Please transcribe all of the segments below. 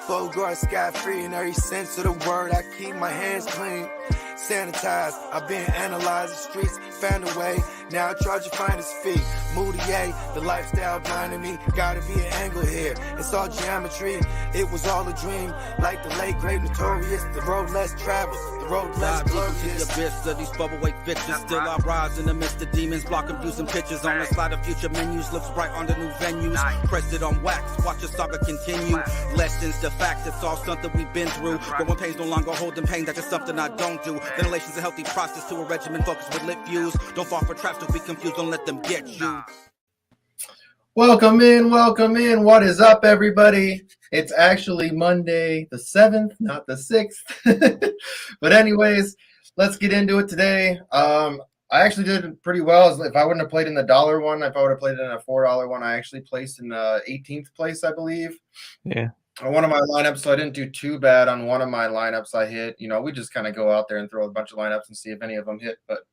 Bogart scot-free in every sense of the word. I keep my hands clean, sanitized. I've been analyzed the streets, found a way. Now I try to find his feet. Moutier, the lifestyle blinding me. Gotta be an angle here. It's all geometry. It was all a dream. Like the late great notorious, the road less traveled, the road less glorious. The abyss of these bubble weight bitches. Still I rise in the midst of demons, blocking views and pictures on the slide of future menus. Looks bright on the new venues. Pressed it on wax, watch the saga continue. Lessons to facts, it's all something we've been through. Growing pains no longer holding pain, that's just something I don't do. Ventilation's a healthy process to a regimen focused with lit views. Don't fall for traps, don't be confused, don't let them get you. Welcome in. What is up, everybody? It's actually Monday the 7th, not the 6th. But anyways, let's get into it today. I actually did pretty well. If I wouldn't have played in the dollar one, if I would have played in a $4 one, I actually placed in the 18th place, I believe. Yeah. On one of my lineups, so I didn't do too bad on one of my lineups I hit. You know, we just kind of go out there and throw a bunch of lineups and see if any of them hit. But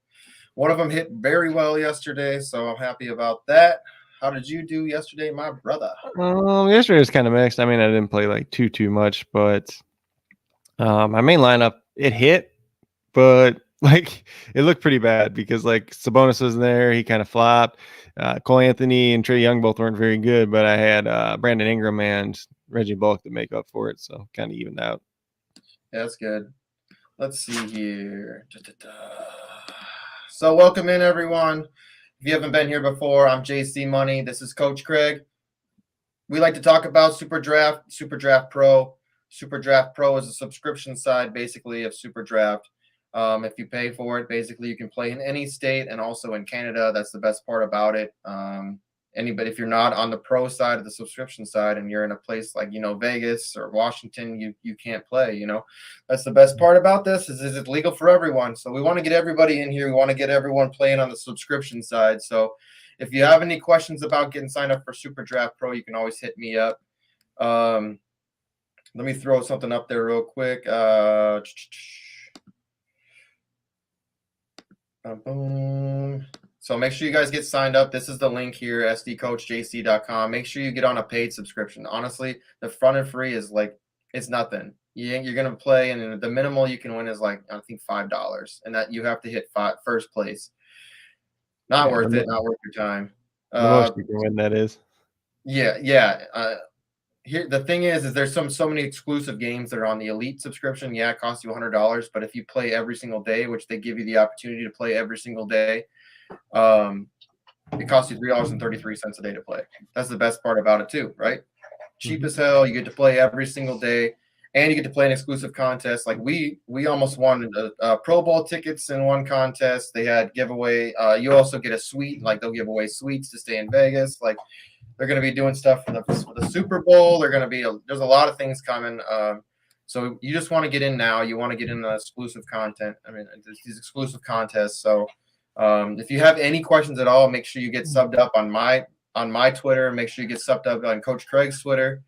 one of them hit very well yesterday, so I'm happy about that. How did you do yesterday, my brother? Yesterday was kind of mixed. I mean, I didn't play like too much, but my main lineup, it hit, but like it looked pretty bad because like Sabonis was there, he kind of flopped. Cole Anthony and Trae Young both weren't very good, but I had Brandon Ingram and Reggie Bullock to make up for it, so kind of evened out. Yeah, that's good. Let's see here. So welcome in, everyone. If you haven't been here before, I'm JC Money. This is Coach Craig. We like to talk about SuperDraft, SuperDraft Pro. SuperDraft Pro is a subscription side, basically, of SuperDraft. If you pay for it, basically, you can play in any state and also in Canada. That's the best part about it. But if you're not on the pro side of the subscription side and you're in a place like, Vegas or Washington, you can't play, That's the best part about this is it's legal for everyone. So we want to get everybody in here. We want to get everyone playing on the subscription side. So if you have any questions about getting signed up for SuperDraft Pro, you can always hit me up. Let me throw something up there real quick. Boom. So make sure you guys get signed up. This is the link here, sdcoachjc.com. Make sure you get on a paid subscription. Honestly, the front and free is like, it's nothing. You're going to play, and the minimal you can win is like, I think $5. And that you have to hit first place. Not worth it. Not worth your time. The most you can win, that is. Yeah. Here the thing is there's so many exclusive games that are on the elite subscription. Yeah, it costs you $100, but if you play every single day, which they give you the opportunity to play every single day, it costs you $3.33 a day to play. That's the best part about it too, right? Cheap as hell. You get to play every single day, and you get to play an exclusive contest. Like we almost won Pro Bowl tickets in one contest. They had giveaway. You also get a suite. Like they'll give away suites to stay in Vegas. Like they're going to be doing stuff for the Super Bowl. They're going to be there's a lot of things coming. So you just want to get in now. You want to get in the exclusive content. I mean, these exclusive contests. So if you have any questions at all, make sure you get subbed up on my Twitter. Make sure you get subbed up on Coach Craig's Twitter.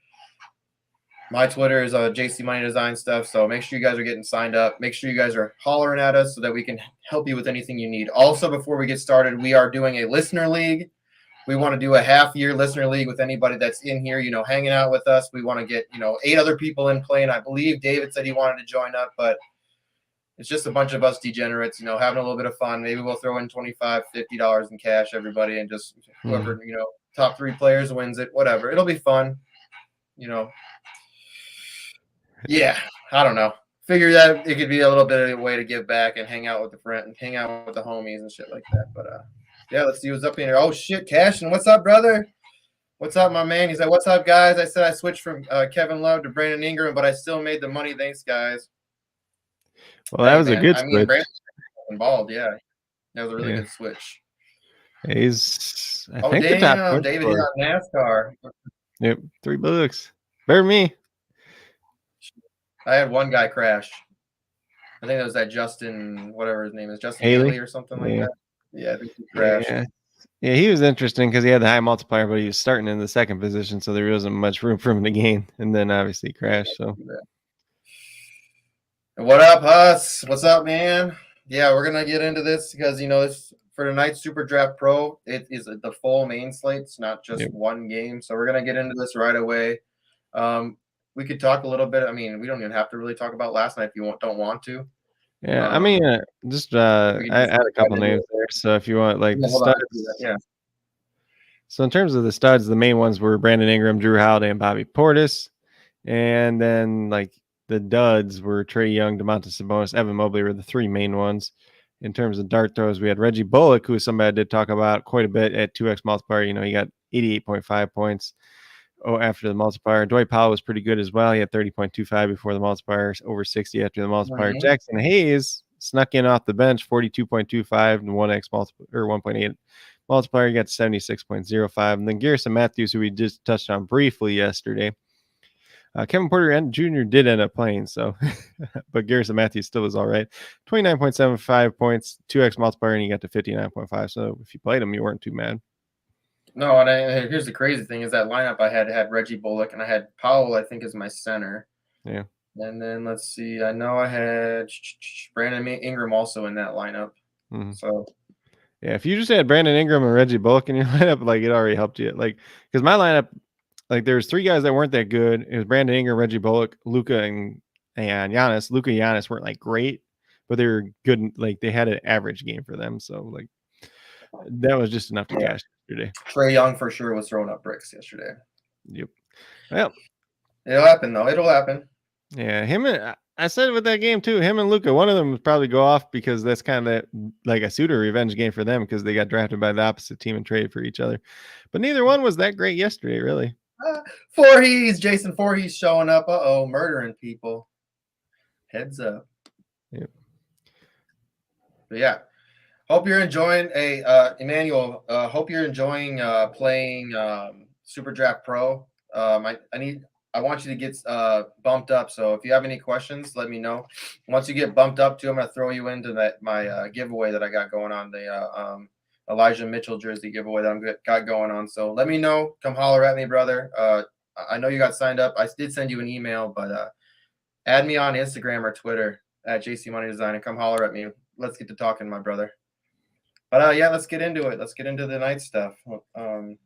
My Twitter is JC Money Design stuff. So make sure you guys are getting signed up. Make sure you guys are hollering at us so that we can help you with anything you need. Also, before we get started, we are doing a listener league. We want to do a half-year listener league with anybody that's in here, hanging out with us. We want to get, 8 other people in playing. I believe David said he wanted to join up, but it's just a bunch of us degenerates, having a little bit of fun. Maybe we'll throw in $25, $50 in cash, everybody, and just whoever, top 3 players wins it, whatever. It'll be fun, Yeah, I don't know. Figure that it could be a little bit of a way to give back and hang out with the friend and hang out with the homies and shit like that. But yeah, let's see what's up in here. Oh shit, Cashin, what's up, brother? What's up, my man? He said, "What's up, guys?" I said I switched from Kevin Love to Brandon Ingram, but I still made the money. Thanks, guys. Well, that was a good switch. Brandon involved, yeah. That was a really good switch. He's, I think, the top damn, David hit on NASCAR. Yep, $3. Better than me. I had one guy crash. I think it was that Justin, whatever his name is, Justin Haley or something like that. Yeah, I think he crashed. Yeah, he was interesting because he had the high multiplier, but he was starting in the second position, so there wasn't much room for him to gain. And then obviously crashed. So, what up, Huss? What's up, man? Yeah, we're gonna get into this because this for tonight's SuperDraft Pro, it is the full main slate. It's not just one game. So we're gonna get into this right away. We could talk a little bit. I mean, we don't even have to really talk about last night if you don't want to. Yeah, I mean, I had a couple names there. So if you want, like, the studs, yeah. So in terms of the studs, the main ones were Brandon Ingram, Drew Holiday, and Bobby Portis. And then, like, the duds were Trae Young, Domantas Sabonis, Evan Mobley were the three main ones. In terms of dart throws, we had Reggie Bullock, who somebody I did talk about quite a bit at 2x multiplier. You know, he got 88.5 points after the multiplier. Dwight Powell was pretty good as well. He had 30.25 before the multiplier, over 60 after the multiplier. Mm-hmm. Jackson Hayes snuck in off the bench, 42.25 and 1x multiplier, or 1.8 multiplier. He got 76.05. And then Garrison Matthews, who we just touched on briefly yesterday. Kevin Porter Jr. did end up playing, so but Garrison Matthews still was all right. 29.75 points, 2x multiplier, and he got to 59.5. So if you played him, you weren't too mad. No, and here's the crazy thing is that lineup I had Reggie Bullock, and I had Powell, I think, as my center. Yeah. And then let's see, I know I had Brandon Ingram also in that lineup. Mm-hmm. So yeah, if you just had Brandon Ingram and Reggie Bullock in your lineup, like, it already helped you. Like, because my lineup, like, there's three guys that weren't that good. It was Brandon Ingram, Reggie Bullock, Luka, and Giannis. Luka and Giannis weren't, like, great, but they were good. Like, they had an average game for them. So, like, that was just enough to cash yesterday. Trae Young for sure was throwing up bricks yesterday. Yep. Well, it'll happen, though. It'll happen. Yeah, him and I said with that game too. Him and Luka, one of them would probably go off because that's kind of like a pseudo revenge game for them because they got drafted by the opposite team and traded for each other. But neither one was that great yesterday, really. Jason Voorhees showing up. Murdering people. Heads up. Yep. But yeah, hope you're enjoying Emmanuel. Hope you're enjoying playing SuperDraft Pro. I want you to get bumped up. So if you have any questions, let me know. Once you get bumped up to, I'm gonna throw you into my giveaway that I got going on, the Elijah Mitchell jersey giveaway that I got going on. So let me know. Come holler at me, brother. I know you got signed up. I did send you an email, but add me on Instagram or Twitter at JC Money Design and come holler at me. Let's get to talking, my brother. But yeah, let's get into it. Let's get into the night stuff. We'll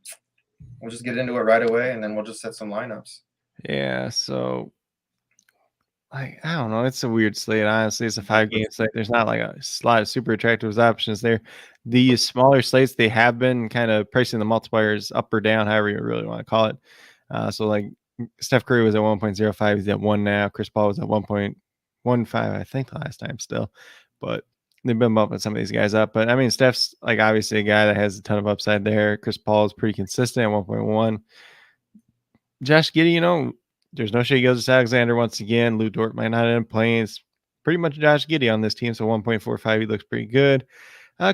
just get into it right away, and then we'll just set some lineups. Yeah, so like, I don't know. It's a weird slate, honestly. It's a 5-game slate. There's not like a lot of super attractive options there. The smaller slates, they have been kind of pricing the multipliers up or down, however you really want to call it. So like Steph Curry was at 1.05. He's at 1 now. Chris Paul was at 1.15, I think, the last time still. But they've been bumping some of these guys up. But I mean, Steph's like obviously a guy that has a ton of upside there. Chris Paul is pretty consistent at 1.1. Josh Giddey, there's no Shea Gilgeous-Alexander once again. Lou Dort might not end up playing. It's pretty much Josh Giddey on this team, so 1.45, he looks pretty good.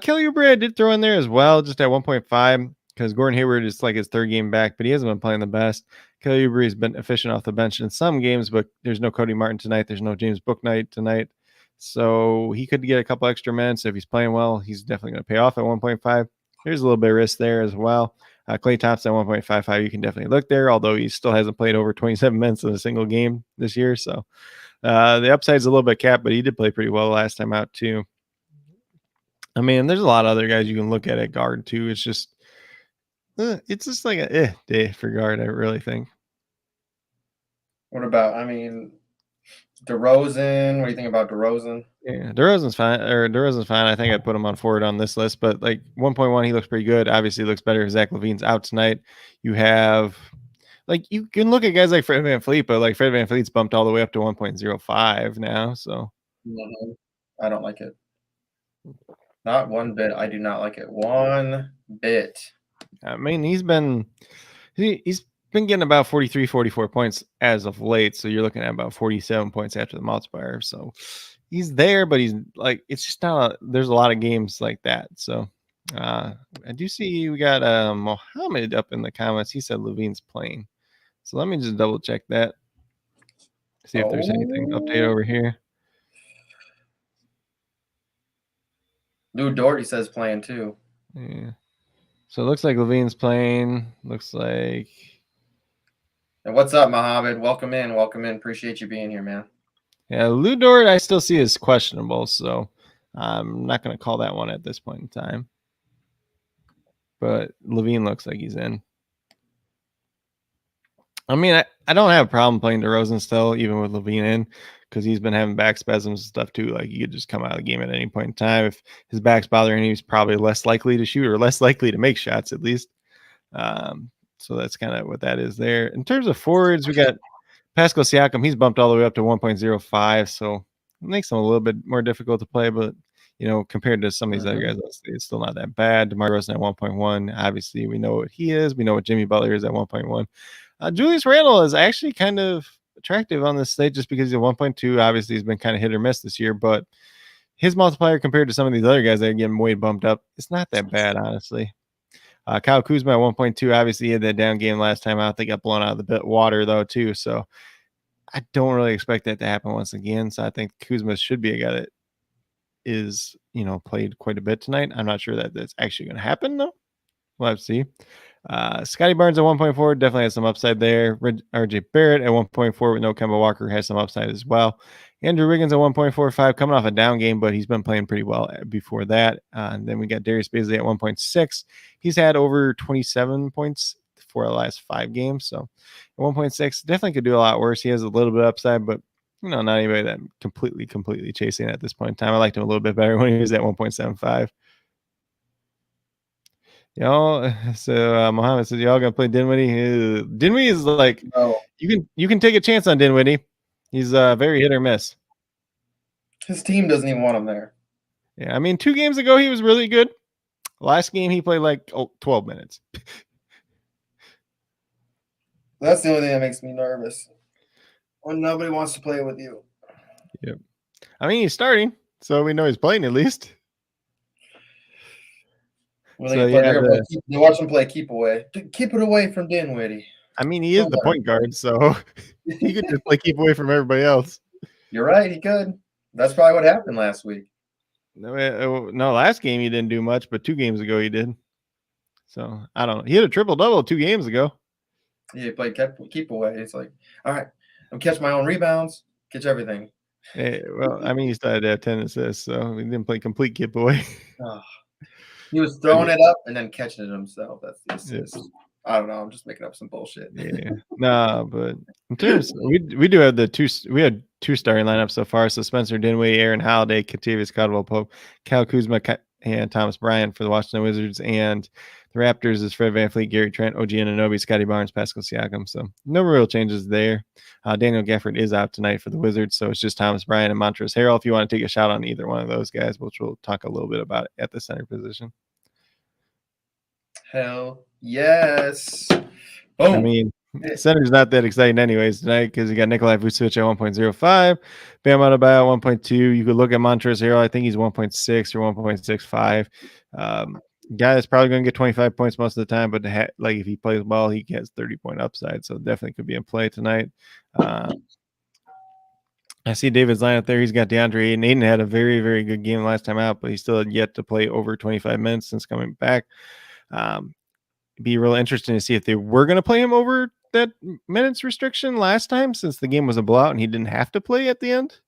Kelly Oubre I did throw in there as well, just at 1.5, because Gordon Hayward is like his third game back, but he hasn't been playing the best. Kelly Oubre has been efficient off the bench in some games, but there's no Cody Martin tonight. There's no James Bouknight tonight. So he could get a couple extra minutes. If he's playing well, he's definitely going to pay off at 1.5. There's a little bit of risk there as well. Klay Thompson at 1.55, you can definitely look there, although he still hasn't played over 27 minutes in a single game this year. So the upside's a little bit capped, but he did play pretty well last time out too. I mean, there's a lot of other guys you can look at guard too. It's just like a day for guard, I really think. What about, DeRozan? What do you think about DeRozan? Yeah, DeRozan's fine. I think I'd put him on forward on this list, but like 1.1, he looks pretty good. Obviously, he looks better if Zach LaVine's out tonight. You have, like, you can look at guys like Fred VanVleet, but like Fred VanVleet's bumped all the way up to 1.05 now. So I don't like it. Not one bit. I do not like it one bit. I mean, he's been getting about 43, 44 points as of late. So you're looking at about 47 points after the multiplier. So he's there, but he's like, it's just not, there's a lot of games like that. So I do see we got Mohammed up in the comments. He said Levine's playing. So let me just double check that. See if there's anything to update over here. Lou Dort, he says, playing too. Yeah. So it looks like Levine's playing. Looks like. And what's up, Mohammed? Welcome in. Appreciate you being here, man. Yeah, Lou Dort, I still see as questionable, so I'm not going to call that one at this point in time. but Levine looks like he's in. I mean, I don't have a problem playing DeRozan still, even with Levine in, because he's been having back spasms and stuff too. Like, he could just come out of the game at any point in time. If his back's bothering him, he's probably less likely to shoot or less likely to make shots, at least. So that's kind of what that is there. In terms of forwards, we got Pascal Siakam. He's bumped all the way up to 1.05, so it makes him a little bit more difficult to play, but compared to some of these other guys, it's still not that bad. DeMar DeRozan at 1.1. Obviously, we know what he is. We know what Jimmy Butler is at 1.1. Julius Randle is actually kind of attractive on this stage just because he's at 1.2. Obviously, he's been kind of hit or miss this year, but his multiplier compared to some of these other guys that are getting way bumped up, it's not that bad, honestly. Kyle Kuzma at 1.2. Obviously, he had that down game last time out. They got blown out of the water, though, too. So I don't really expect that to happen once again. So I think Kuzma should be a guy that is, played quite a bit tonight. I'm not sure that that's actually going to happen, though. We'll have to see. Scotty Barnes at 1.4 definitely has some upside there. RJ Barrett at 1.4 with no Kemba Walker has some upside as well. Andrew Wiggins at 1.45 coming off a down game, but he's been playing pretty well before that. And then we got Darius Bazley at 1.6. He's had over 27 points for the last 5 games. So at 1.6 definitely could do a lot worse. He has a little bit of upside, but not anybody that I'm completely chasing at this point in time. I liked him a little bit better when he was at 1.75. So Mohammed says, y'all gonna play Dinwiddie? Dinwiddie is like, No. you can take a chance on Dinwiddie. He's very hit or miss. His team doesn't even want him there. Yeah, I mean, 2 games ago he was really good. Last game he played like 12 minutes. That's the only thing that makes me nervous. When nobody wants to play with you. Yep. I mean, he's starting, so we know he's playing at least. Well, they watch him play keep away. Keep it away from Dinwiddie. I mean, he is the point guard, so he could just play keep away from everybody else. You're right, he could. That's probably what happened last week. No, last game he didn't do much, but 2 games ago he did. So I don't know. He hit a triple-double 2 games ago. Yeah, he played keep away. It's like, all right, I'm catch my own rebounds, catch everything. Hey, well, I mean, he started to have 10 assists, so he didn't play complete keep away. Oh. He was throwing it up and then catching it himself. That's the assist. Yeah. I don't know. I'm just making up some bullshit. Yeah. No, but in terms, we do have we had 2 starting lineups so far. So Spencer Dinwiddie, Aaron Holiday, Kentavious Caldwell-Pope, Kyle Kuzma, and Thomas Bryant for the Washington Wizards. And the Raptors is Fred VanVleet, Gary Trent, OG Anunoby, Scotty Barnes, Pascal Siakam. So no real changes there. Daniel Gafford is out tonight for the Wizards, so it's just Thomas Bryant and Montrezl Harrell. If you want to take a shot on either one of those guys, which we'll talk a little bit about at the center position. Hell yes. Boom. I mean, center's not that exciting anyways tonight because you got Nikolai Vucevic at 1.05, Bam Adebayo at 1.2. You could look at Montrezl Harrell. I think he's 1.6 or 1.65. Guy that's probably going to get 25 points most of the time, but like if he plays well, he gets 30-point upside. So definitely could be in play tonight. I see David's lineup there. He's got DeAndre Ayton. Ayton had a very, very good game last time out, but he still had yet to play over 25 minutes since coming back. Be real interesting to see if they were going to play him over that minutes restriction last time, since the game was a blowout and he didn't have to play at the end.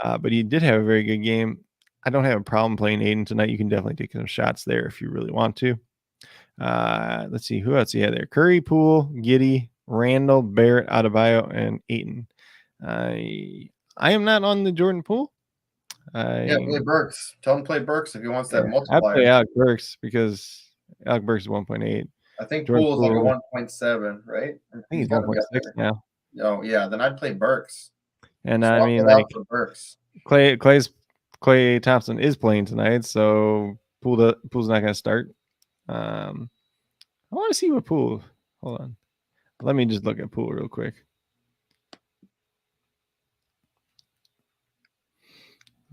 But he did have a very good game. I don't have a problem playing Ayton tonight. You can definitely take some shots there if you really want to. Let's see who else he had there. Curry, Poole, Giddey, Randall, Barrett, Adebayo, and Ayton. I am not on the Jordan Poole. Play Burks. Tell him to play Burks if he wants that multiplier. I'd play Alec Burks because Alec Burks is 1.8. I think Poole is like a 1.7, right? I think he's 1.6 now. Oh yeah, then I'd play Burks. And I mean, like Burks. Klay Thompson is playing tonight, so Poole's not going to start. I want to see what Poole. Hold on, let me just look at Poole real quick.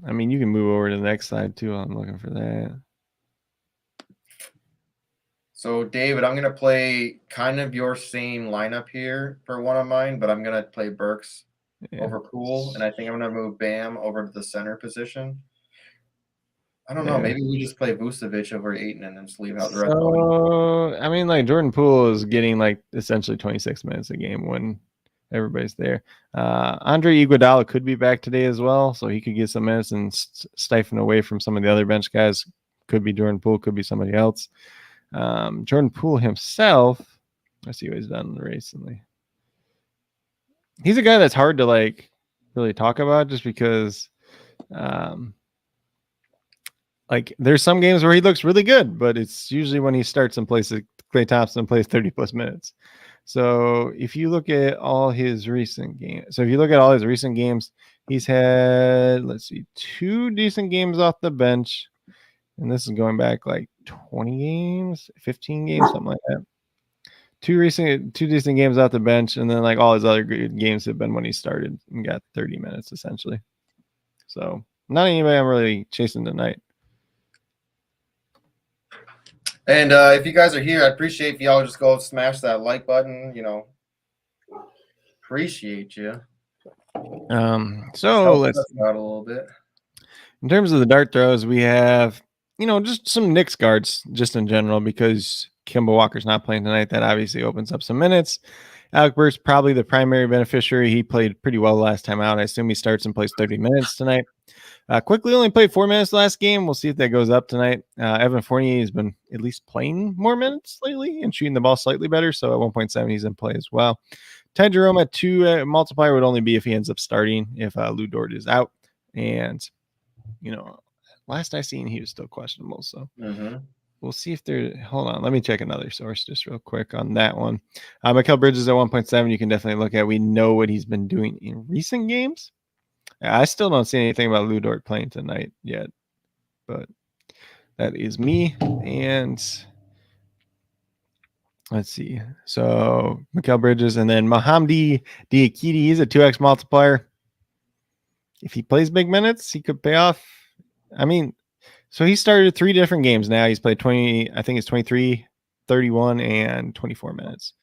I mean, you can move over to the next slide too. I'm looking for that. So, David, I'm going to play kind of your same lineup here for one of mine, but I'm going to play Burks over Poole, and I think I'm going to move Bam over to the center position. I don't know. Maybe we just play Vucevic over Ayton and then just leave out the rest of them. I mean, like Jordan Poole is getting like essentially 26 minutes a game when everybody's there. Andre Iguodala could be back today as well, so he could get some minutes and stifle away from some of the other bench guys. Could be Jordan Poole, could be somebody else. Jordan Poole himself, let's see what he's done recently. He's a guy that's hard to like really talk about just because like there's some games where he looks really good, but it's usually when he starts and plays Klay Thompson plays 30 plus minutes. So if you look at all his recent games, he's had, let's see, 2 decent games off the bench. And this is going back like 20 games, 15 games, something like that. 2 decent games off the bench, and then like all his other good games have been when he started and got 30 minutes essentially. So not anybody I'm really chasing tonight. And if you guys are here, I appreciate if y'all just go smash that like button. You know, appreciate you. So let's out a little bit. In terms of the dart throws, we have, you know, just some Knicks guards just in general because Kemba Walker's not playing tonight. That obviously opens up some minutes. Alec Burks probably the primary beneficiary. He played pretty well last time out. I assume he starts and plays 30 minutes tonight. Quickly only played 4 minutes last game. We'll see if that goes up tonight. Evan Fournier has been at least playing more minutes lately and shooting the ball slightly better. So at 1.7, he's in play as well. Ty Jerome at 2 multiplier would only be if he ends up starting, if Lou Dort is out. And, you know, last I seen, he was still questionable. So we'll see if there. Hold on. Let me check another source just real quick on that one. Mikal Bridges at 1.7, you can definitely look at. We know what he's been doing in recent games. I still don't see anything about Lou Dort playing tonight yet, but that is me. And let's see. So Mikal Bridges and then Mohamdi Diakite. He's a 2x multiplier. If he plays big minutes, he could pay off. I mean, so he started 3 different games now. He's played 20, I think it's 23, 31, and 24 minutes.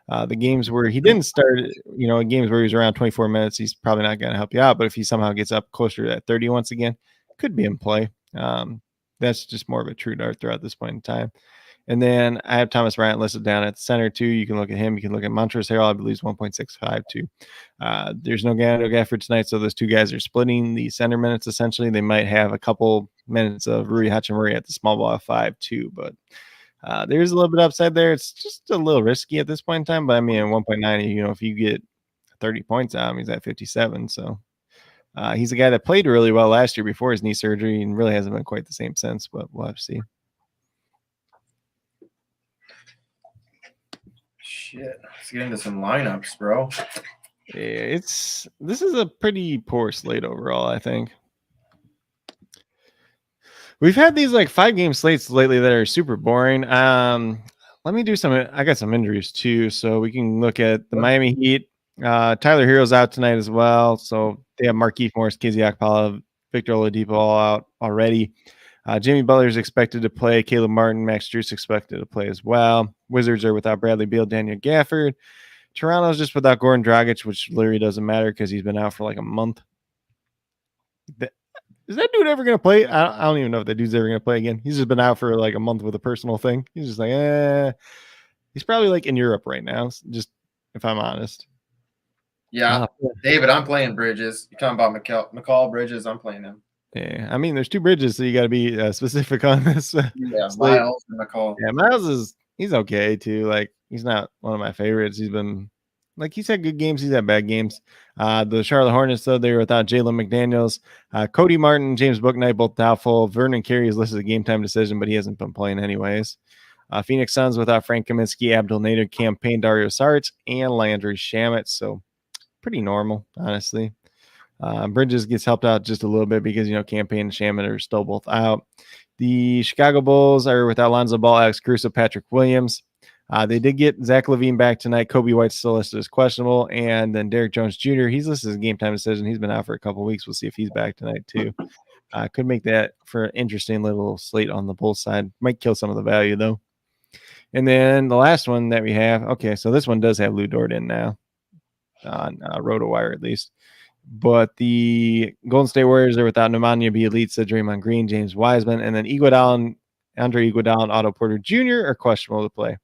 The games where he didn't start, you know, in games where he was around 24 minutes, he's probably not going to help you out. But if he somehow gets up closer to that 30 once again, could be in play. That's just more of a true dart throw at this point in time. And then I have Thomas Bryant listed down at center too. You can look at him. You can look at Montrezl Harrell. I believe 1.65 too. There's no Gafford tonight, so those 2 guys are splitting the center minutes essentially. They might have a couple minutes of Rui Hachimura at the small ball 5 too, but there's a little bit upside there. It's just a little risky at this point in time, but I mean, at 1.9, you know, if you get 30 points out, he's at 57. So he's a guy that played really well last year before his knee surgery and really hasn't been quite the same since, but we'll have to see. Shit, let's get into some lineups, bro. Yeah, this is a pretty poor slate overall, I think. We've had these like 5-game slates lately that are super boring. Let me do some. I got some injuries too, so we can look at the Miami Heat. Tyler Hero's out tonight as well, so they have Markieff Morris, KZ Okpala, Victor Oladipo all out already. Jimmy Butler's expected to play. Caleb Martin, Max Strus expected to play as well. Wizards are without Bradley Beal, Daniel Gafford. Toronto's just without Goran Dragic, which literally doesn't matter because he's been out for like a month. Is that dude ever going to play? I don't even know if that dude's ever going to play again. He's just been out for like a month with a personal thing. He's just like, He's probably like in Europe right now, just if I'm honest. Yeah, David, I'm playing Bridges. You're talking about McCall Bridges. I'm playing him. Yeah, I mean, there's 2 Bridges, so you got to be specific on this. Yeah, Miles and McCall. Yeah, Miles he's okay too. Like, he's not one of my favorites. He's been like, he's had good games, he's had bad games. The Charlotte Hornets, though, they were without Jalen McDaniels, Cody Martin, James Bouknight, both doubtful. Vernon Carey is listed as a game time decision, but he hasn't been playing anyways. Phoenix Suns without Frank Kaminsky, Abdul Nader, Cam Payne, Dario Saric, and Landry Shamet. So pretty normal, honestly. Bridges gets helped out just a little bit because, you know, Cam Payne and Shamet are still both out. The Chicago Bulls are without Lonzo Ball, Alex Caruso, Patrick Williams. They did get Zach LaVine back tonight. Kobe White's still listed as questionable. And then Derrick Jones Jr., he's listed as a game time decision. He's been out for a couple weeks. We'll see if he's back tonight too. Could make that for an interesting little slate on the Bulls side. Might kill some of the value though. And then the last one that we have, okay, so this one does have Lou Dort in now on RotoWire at least. But the Golden State Warriors are without Nemanja Bjelica, Draymond Green, James Wiseman, and then Andre Iguodala and Otto Porter Jr. are questionable to play.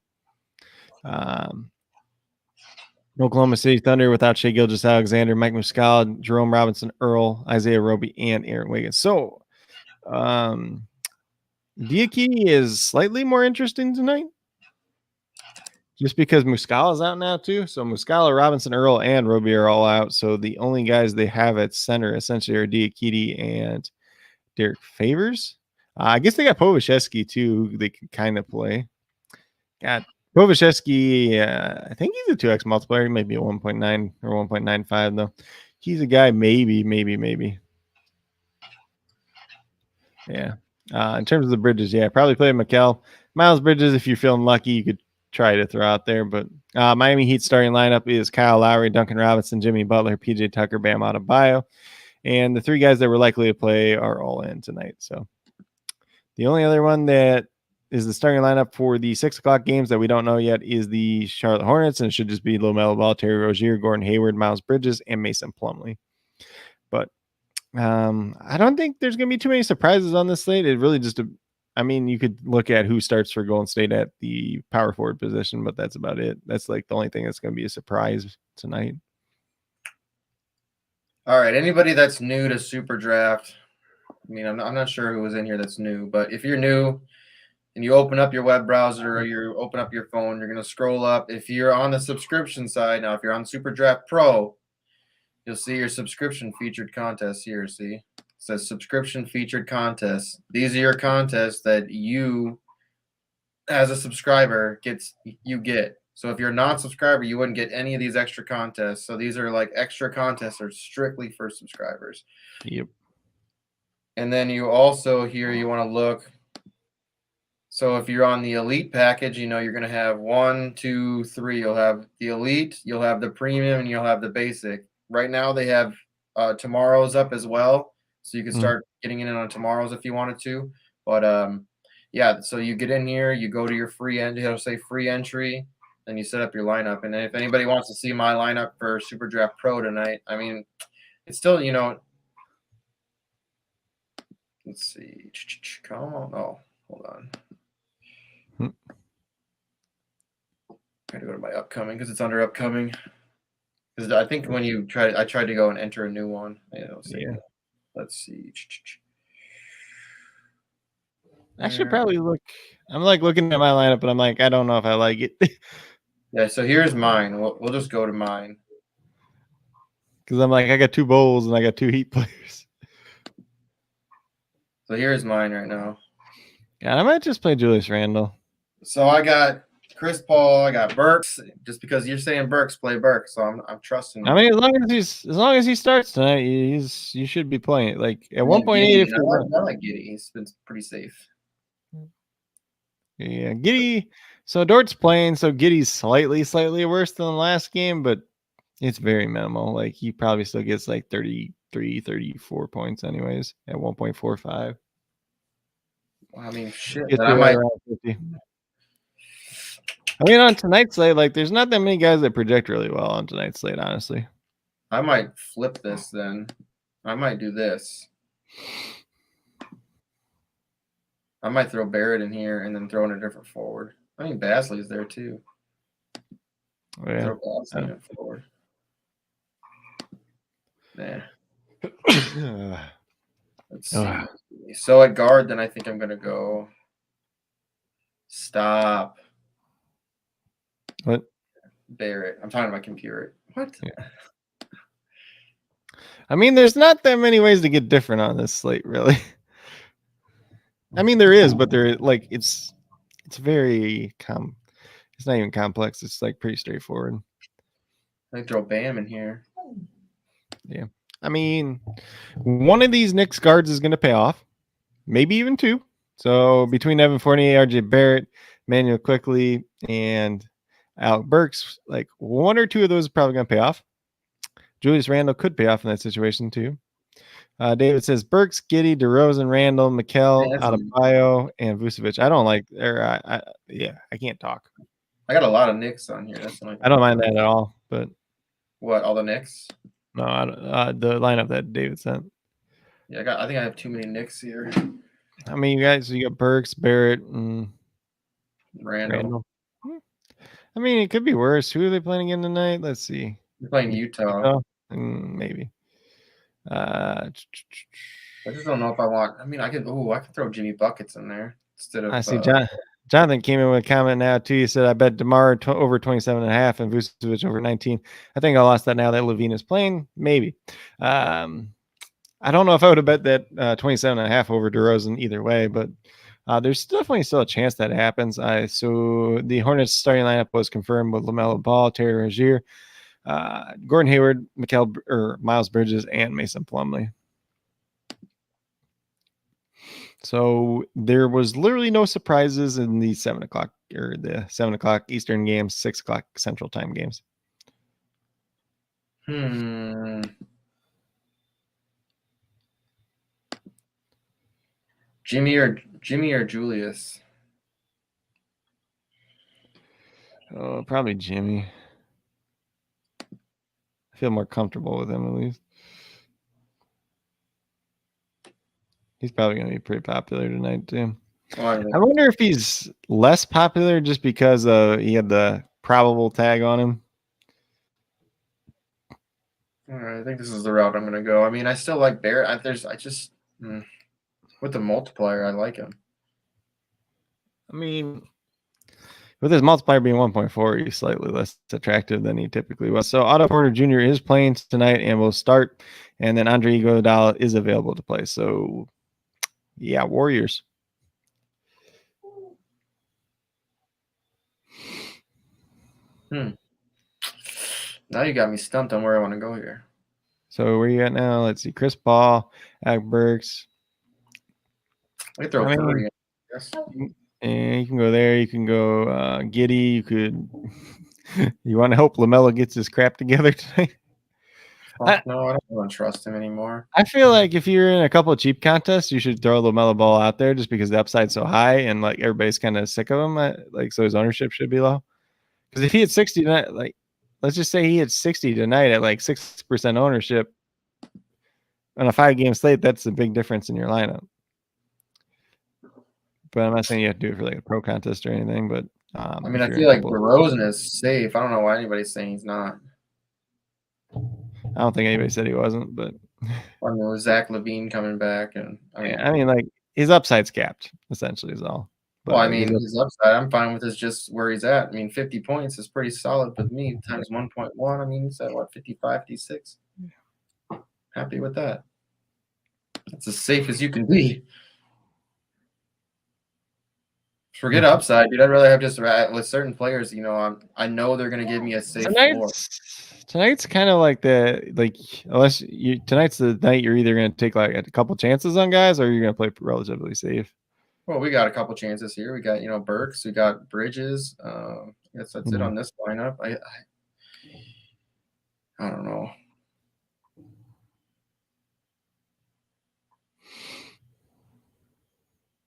Oklahoma City Thunder without Shai Gilgeous-Alexander, Mike Muscala, Jerome Robinson, Earl, Isaiah Roby, and Aaron Wiggins. So, Diakite is slightly more interesting tonight. Just because Muscala's out now too. So Muscala, Robinson, Earl, and Roby are all out. So the only guys they have at center essentially are Diakite and Derek Favors. I guess they got Povashevsky too, who they can kind of play. Got Povashevsky, I think he's a 2x multiplier. He might be a 1.9 or 1.95 though. He's a guy maybe. Yeah. In terms of the Bridges, yeah, probably play Mikel. Miles Bridges, if you're feeling lucky, you could try to throw out there. But Miami Heat starting lineup is Kyle Lowry, Duncan Robinson, Jimmy Butler, PJ Tucker, Bam Adebayo. And the three guys that were likely to play are all in tonight. So the only other one that is the starting lineup for the 6 o'clock games that we don't know yet is the Charlotte Hornets, and it should just be LaMelo Ball, Terry Rozier, Gordon Hayward, Miles Bridges, and Mason Plumlee. But I don't think there's going to be too many surprises on this slate. It really just, I mean, you could look at who starts for Golden State at the power forward position, but that's about it. That's like the only thing that's going to be a surprise tonight. All right, anybody that's new to SuperDraft, I mean, I'm not sure who was in here that's new, but if you're new and you open up your web browser or you open up your phone, you're going to scroll up. If you're on the subscription side, now if you're on SuperDraft Pro, you'll see your subscription featured contests here. See, it says subscription featured contests. These are your contests that you, as a subscriber, get. So if you're a non-subscriber, you wouldn't get any of these extra contests. So these are like extra contests that are strictly for subscribers. Yep. And then you also here, you want to look. So if you're on the elite package, you know, you're going to have 1, 2, 3. You'll have the elite, you'll have the premium, and you'll have the basic. Right now they have tomorrow's up as well. So you can start getting in on tomorrow's if you wanted to. But yeah, so you get in here, you go to your free entry, it'll say free entry, and you set up your lineup. And if anybody wants to see my lineup for SuperDraft Pro tonight, I mean, it's still, you know, let's see. Come on. Oh, hold on. I got to go to my upcoming because it's under upcoming. Because I think when you I tried to go and enter a new one. Yeah. Let's see. I should probably look. I'm like looking at my lineup, and I'm like, I don't know if I like it. Yeah, so here's mine. We'll just go to mine. Because I'm like, I got 2 Bulls and I got 2 Heat players. So here's mine right now. Yeah, I might just play Julius Randle. So I got Chris Paul, I got Burks. Just because you're saying Burks, play Burks, so I'm trusting. I mean, as long as he starts tonight, you should be playing it. Like at 1.8, if I like Giddey. He's been pretty safe. Yeah, Giddey. So Dort's playing, so Giddey's slightly worse than the last game, but it's very minimal. Like he probably still gets like 33, 34 points anyways at 1.45. I mean, shit. I mean, on tonight's slate, like there's not that many guys that project really well on tonight's slate, honestly. I might flip this then. I might do this. I might throw Barrett in here and then throw in a different forward. I mean, Basley's there too. Oh, yeah. Throw Basley in forward. Nah. Let's see. So at guard, then I think I'm going to go. Stop. What? Barrett. I'm talking about computer. What? Yeah. I mean, there's not that many ways to get different on this slate, really. I mean, there is, but it's very it's not even complex. It's like pretty straightforward. I throw Bam in here. Yeah. I mean, one of these Knicks guards is going to pay off, maybe even 2. So between Evan Fournier, RJ Barrett, Manuel Quickley, and Alec Burks, like 1 or 2 of those are probably going to pay off. Julius Randle could pay off in that situation too. David says Burks, Giddey, DeRozan, Randle, Mikel, Adebayo, and Vucevic. I don't like, I can't talk. I got a lot of Knicks on here. That's I don't mind that at all. But what? All the Knicks? No, the lineup that David sent. Yeah, I think I have too many Knicks here. I mean, you got Burks, Barrett, and Randle. I mean, it could be worse. Who are they playing again tonight? Let's see. They're playing Utah. Maybe. I just don't know if I want. I mean, I could throw Jimmy Buckets in there. instead of. I see Jonathan came in with a comment now too. He said, "I bet DeMar over 27.5 and Vucevic over 19." I think I lost that now that Levine is playing. Maybe. I don't know if I would have bet that 27.5 over DeRozan either way, but there's definitely still a chance that happens. So the Hornets starting lineup was confirmed with LaMelo Ball, Terry Rozier, Gordon Hayward, Miles Bridges, and Mason Plumlee. So there was literally no surprises in the 7 o'clock Eastern games, 6 o'clock Central Time games. Jimmy or Julius? Oh, probably Jimmy. I feel more comfortable with him at least. He's probably going to be pretty popular tonight too. I wonder if he's less popular just because he had the probable tag on him. All right, I think this is the route I'm going to go. I mean, I still like Barrett. With the multiplier, I like him. I mean, with his multiplier being 1.4, he's slightly less attractive than he typically was. So Otto Porter Jr. is playing tonight and will start. And then Andre Iguodala is available to play. So, yeah, Warriors. Now you got me stumped on where I want to go here. So where you at now? Let's see. Chris Paul, Alec Burks. I could throw Curry in. Yes. And you can go there. You can go Giddey. You could. You want to hope LaMelo gets his crap together tonight? No, I don't want to trust him anymore. I feel like if you're in a couple of cheap contests, you should throw LaMelo Ball out there just because the upside's so high and like everybody's kind of sick of him. Like, so his ownership should be low. Because if he had 60 tonight, like let's just say he had 60 tonight at like 6% ownership on a 5-game slate, that's a big difference in your lineup. But I'm not saying you have to do it for like a pro contest or anything. But I mean, I feel like DeRozan is safe. I don't know why anybody's saying he's not. I don't think anybody said he wasn't, but I mean, with Zach LaVine coming back, and I mean, like his upside's capped, essentially, is all. But, well, I mean, his upside, I'm fine with is just where he's at. I mean, 50 points is pretty solid with me times 1.1. I mean, he's at what, 55, 56? Happy with that. It's as safe as you can be. Forget upside, dude. I'd rather have just with certain players. You know, I know they're gonna give me a safe floor. Tonight's kind of like tonight's the night you're either gonna take like a couple chances on guys or you're gonna play relatively safe. Well, we got a couple chances here. We got Burks, we got Bridges. I guess that's it on this lineup. I don't know.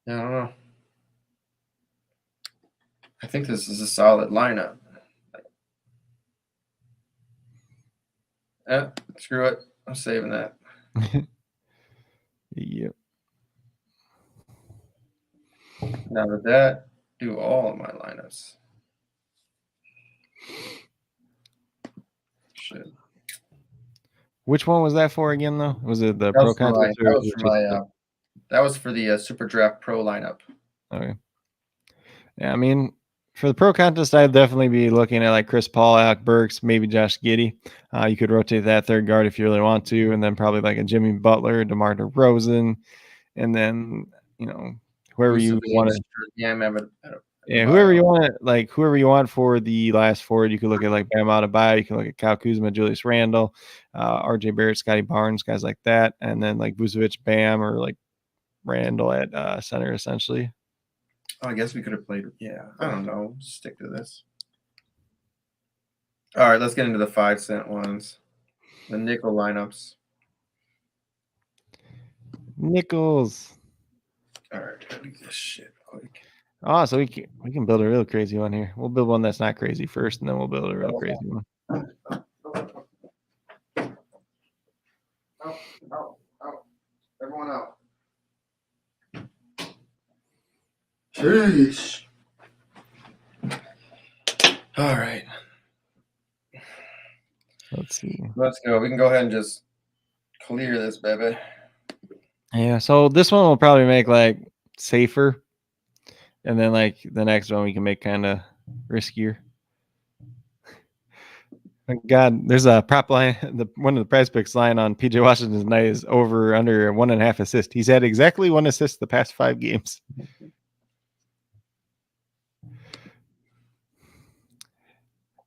Yeah, I don't know. I think this is a solid lineup. Screw it. I'm saving that. Yep. Now with that, do all of my lineups. Shit. Which one was that for again, though? Was it the pro contest? That was for the SuperDraft Pro lineup. Okay. Yeah, I mean, for the pro contest, I'd definitely be looking at like Chris Paul, Alec Burks, maybe Josh Giddey. You could rotate that third guard if you really want to, and then probably like a Jimmy Butler, DeMar DeRozan, and then whoever you want to. Yeah, whoever you want for the last forward. You could look at like Bam Adebayo. You can look at Kyle Kuzma, Julius Randle, R.J. Barrett, Scotty Barnes, guys like that, and then like Vucevic, Bam, or like Randle at center essentially. I guess we could have played. Yeah, I don't know. Stick to this. All right, let's get into the 5-cent ones. The nickel lineups. Nickels. All right, gotta do this shit quick. Oh, so we can build a real crazy one here. We'll build one that's not crazy first, and then we'll build a real crazy one. Out. Everyone out. Jeez. All right. Let's see. Let's go. We can go ahead and just clear this, baby. Yeah, so this one will probably make like safer. And then like the next one we can make kind of riskier. Thank God, there's a prop line. One of the prize picks line on PJ Washington tonight is over under 1.5 assists. He's had exactly 1 assist the past 5 games.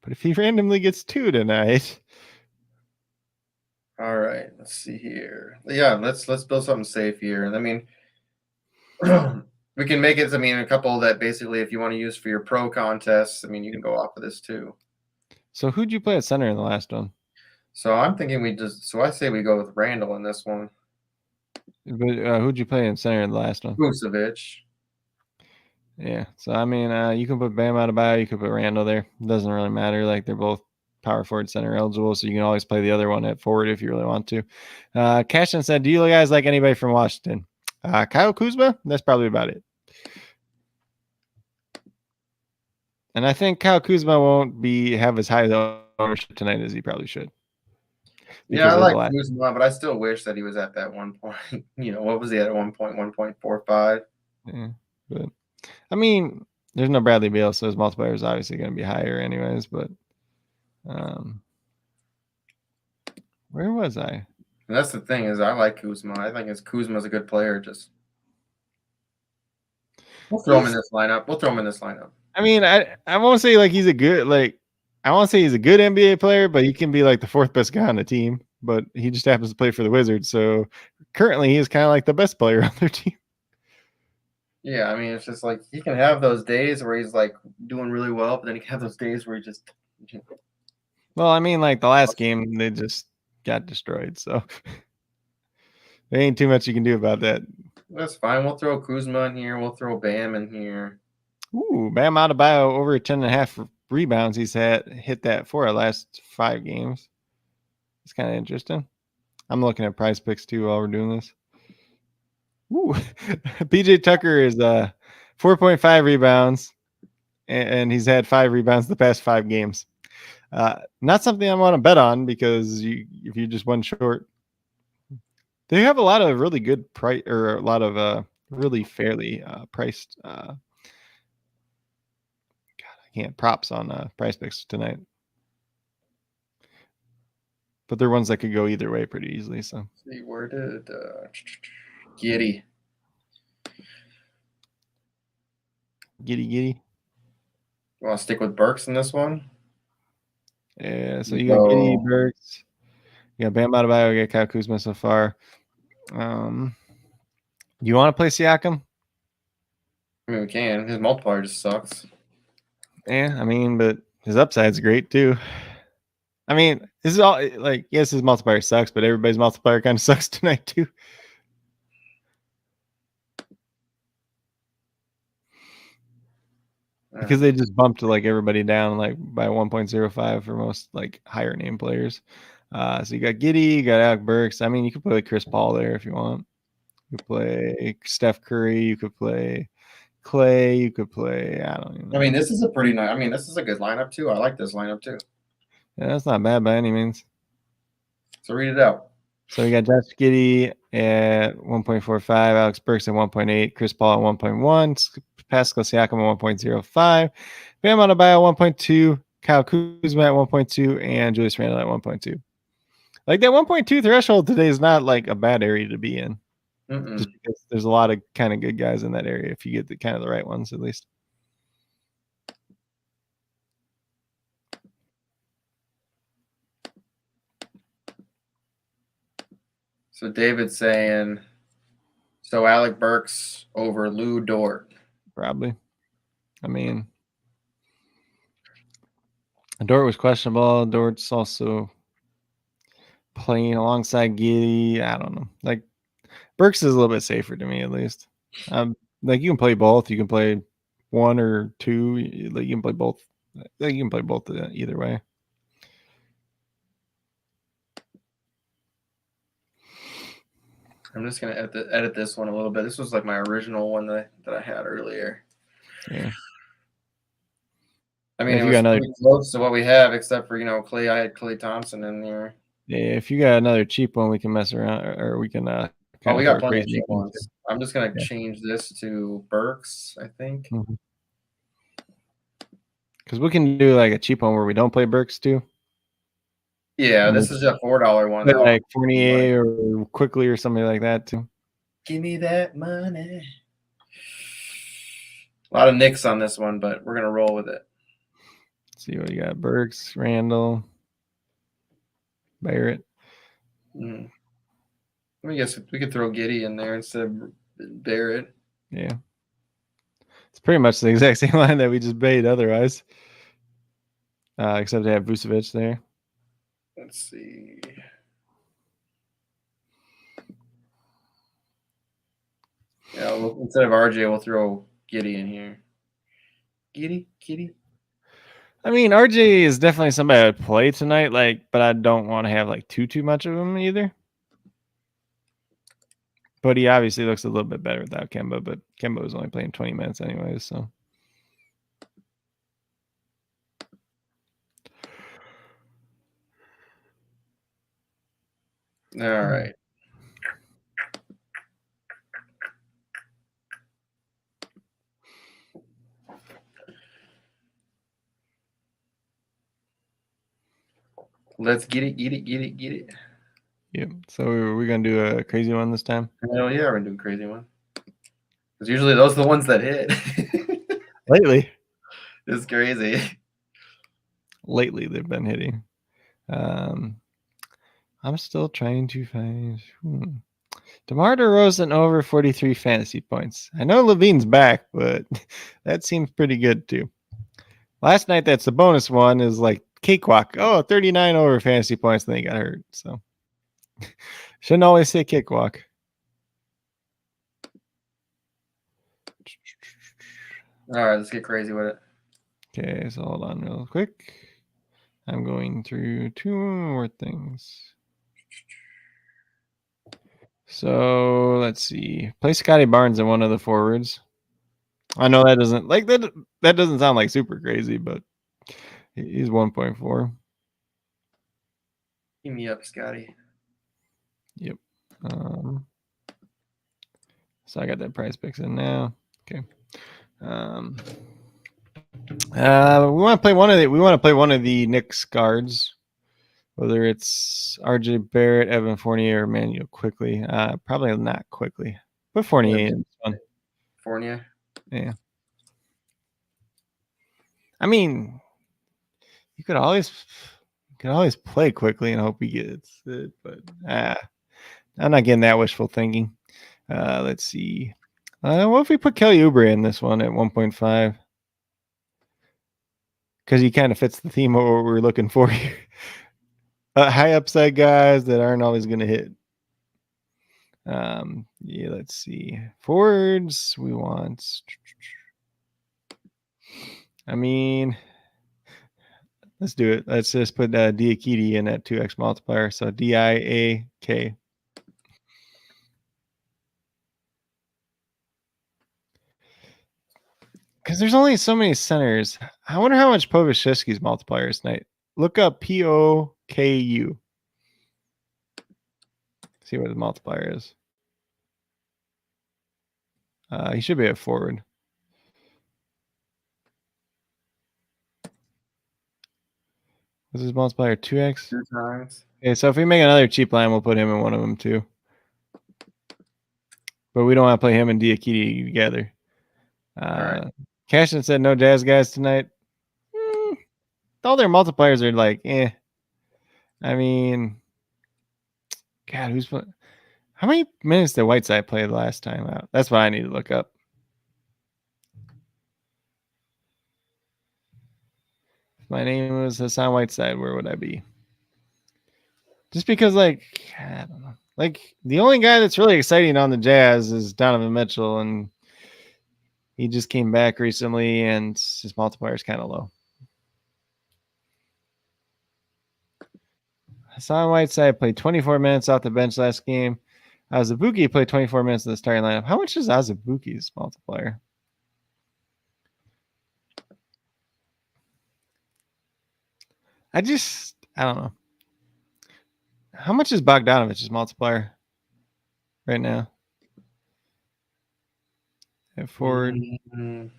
But if he randomly gets 2 tonight, all right, let's see here. Yeah, let's build something safe here. And I mean, we can make it. I mean, a couple that basically, if you want to use for your pro contests, I mean, you can go off of this too. So who'd you play at center in the last one? So I'm thinking so I say we go with Randall in this one. But who'd you play in center in the last one? Vucevic. Yeah. So I mean, you can put Bam Adebayo, you could put Randall there. It doesn't really matter. Like they're both power forward center eligible, so you can always play the other one at forward if you really want to. Cashin said, "Do you guys like anybody from Washington?" Kyle Kuzma. That's probably about it. And I think Kyle Kuzma won't have as high ownership tonight as he probably should. Yeah, I like Kuzma, but I still wish that he was at that 1 point. You know, what was he at one point? 1.45. Yeah, but I mean, there's no Bradley Beal, so his multiplier is obviously going to be higher, anyways. But where was I? And that's the thing is, I like Kuzma. I think Kuzma's a good player. Just we'll throw him in this lineup. I mean, I won't say like he's a good I won't say he's a good NBA player, but he can be like the 4th best guy on the team. But he just happens to play for the Wizards, so currently he's kind of like the best player on their team. Yeah, I mean, it's just like he can have those days where he's like doing really well, but then he can have those days where he just. Well, I mean, like the last game, they just got destroyed, so there ain't too much you can do about that. That's fine. We'll throw Kuzma in here. We'll throw Bam in here. Ooh, Bam Adebayo over 10.5 rebounds. He's hit that 4 of last 5 games. It's kind of interesting. I'm looking at prize picks too while we're doing this. Ooh, PJ Tucker is 4.5 rebounds, and he's had 5 rebounds the past 5 games. Not something I want to bet on because if you just one short, they have a lot of really good price or a lot of really fairly priced. God, I can't props on price picks tonight, but they're ones that could go either way pretty easily. So, let's see, where did Giddy? You want to stick with Burks in this one? Yeah, so you got Giddy, Burks, you got Bam Adebayo, you got Kyle Kuzma so far. You want to play Siakam? I mean, we can. His multiplier just sucks. Yeah, I mean, but his upside's great too. I mean, this is all like, yes, his multiplier sucks, but everybody's multiplier kind of sucks tonight too. Because they just bumped like everybody down like by 1.05 for most like higher name players. So you got Giddy, you got Alec Burks. I mean, you could play Chris Paul there if you want. You could play Steph Curry. You could play Clay. You could play, I don't even know. I mean, this is a pretty nice. I mean, this is a good lineup too. I like this lineup too. Yeah, that's not bad by any means. So read it out. So we got Josh Giddey at 1.45, Alex Burks at 1.8, Chris Paul at 1.1, Pascal Siakam at 1.05, Bam Adebayo at 1.2, Kyle Kuzma at 1.2, and Julius Randle at 1.2. Like that 1.2 threshold today is not like a bad area to be in. Just because there's a lot of kind of good guys in that area if you get the kind of the right ones at least. So David's saying, so Alec Burks over Lou Dort. Probably. I mean, Dort was questionable. Dort's also playing alongside Giddey. I don't know. Like Burks is a little bit safer to me at least. Like you can play both. You can play one or two. Like you can play both. Like you can play both either way. I'm just gonna edit this one a little bit. This was like my original one that I had earlier. Yeah. I mean, it was pretty close to what we have, except for Clay. I had Clay Thompson in there. Yeah, if you got another cheap one, we can mess around, or we can. We got plenty of cheap ones. I'm just gonna change this to Burks, I think. Because we can do like a cheap one where we don't play Burks too. Yeah, this is a $4 one. Like Fournier or Quickly or something like that too. Give me that money. A lot of nicks on this one, but we're gonna roll with it. Let's see what you got: Burks, Randall, Barrett. I guess we could throw Giddy in there instead of Barrett. Yeah, it's pretty much the exact same line that we just made otherwise, except to have Vucevic there. Let's see. Yeah, instead of RJ, we'll throw Giddy in here. Giddy. I mean, RJ is definitely somebody I'd play tonight, but I don't want to have like too much of him either. But he obviously looks a little bit better without Kemba, but Kemba was only playing 20 minutes anyways, so. All right. Let's get it. Yep. So we're gonna do a crazy one this time. Hell yeah, we're gonna do a crazy one. Because usually those are the ones that hit. Lately. It's crazy. Lately they've been hitting. I'm still trying to find DeMar DeRozan over 43 fantasy points. I know Levine's back, but that seems pretty good too. Last night, that's the bonus one, is like cakewalk. Oh, 39 over fantasy points, and then he got hurt. So shouldn't always say cakewalk. All right, let's get crazy with it. Okay, so hold on real quick. I'm going through 2 more things. So let's see. Play Scotty Barnes in one of the forwards. I know that doesn't that doesn't sound like super crazy, but he's 1.4. Keep me up, Scotty. Yep. So I got that price picks in now. Okay. We want to play one of the Knicks guards, whether it's RJ Barrett, Evan Fournier, or Manuel Quickly. Probably not Quickly. Put Fournier in this one. Fournier? Yeah. I mean, you could always play Quickly and hope he gets it, but I'm not getting that wishful thinking. Let's see. What if we put Kelly Oubre in this one at 1.5? Because he kind of fits the theme of what we're looking for here. High upside guys that aren't always going to hit. Yeah, let's see. Forwards, we want. I mean, let's do it. Let's just put Diakite in at 2x multiplier. So DIAK. Because there's only so many centers. I wonder how much Povashevsky's multiplier is tonight. Look up POKU. See what the multiplier is. He should be at forward. What's his multiplier? 2x? 2 times. Okay, so if we make another cheap line, we'll put him in one of them too. But we don't want to play him and Diakite together. Right. Cashin said no Jazz guys tonight. All their multipliers are like, eh. I mean, God, who's playing? How many minutes did Whiteside play the last time out? That's what I need to look up. If my name was Hassan Whiteside, where would I be? Just because, I don't know. The only guy that's really exciting on the Jazz is Donovan Mitchell, and he just came back recently, and his multiplier is kind of low. Hassan Whiteside played 24 minutes off the bench last game. Azubuike played 24 minutes in the starting lineup. How much is Azubuike's multiplier? I don't know. How much is Bogdanovich's multiplier right now? at forward. Mm,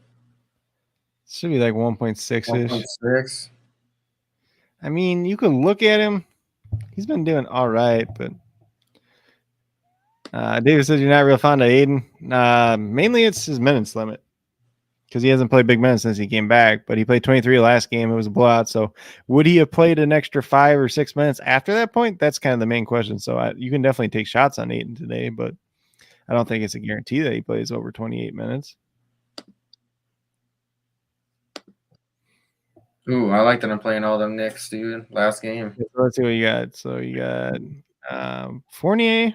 Should be like 1.6 ish. 1.6. I mean, you can look at him. He's been doing all right, but David says you're not real fond of Aiden. Mainly it's his minutes limit because he hasn't played big minutes since he came back, but he played 23 last game. It was a blowout. So would he have played an extra 5 or 6 minutes after that point? That's kind of the main question. So you can definitely take shots on Aiden today, but I don't think it's a guarantee that he plays over 28 minutes. Ooh, I like that I'm playing all them Knicks, dude. Last game. So let's see what you got. So you got Fournier,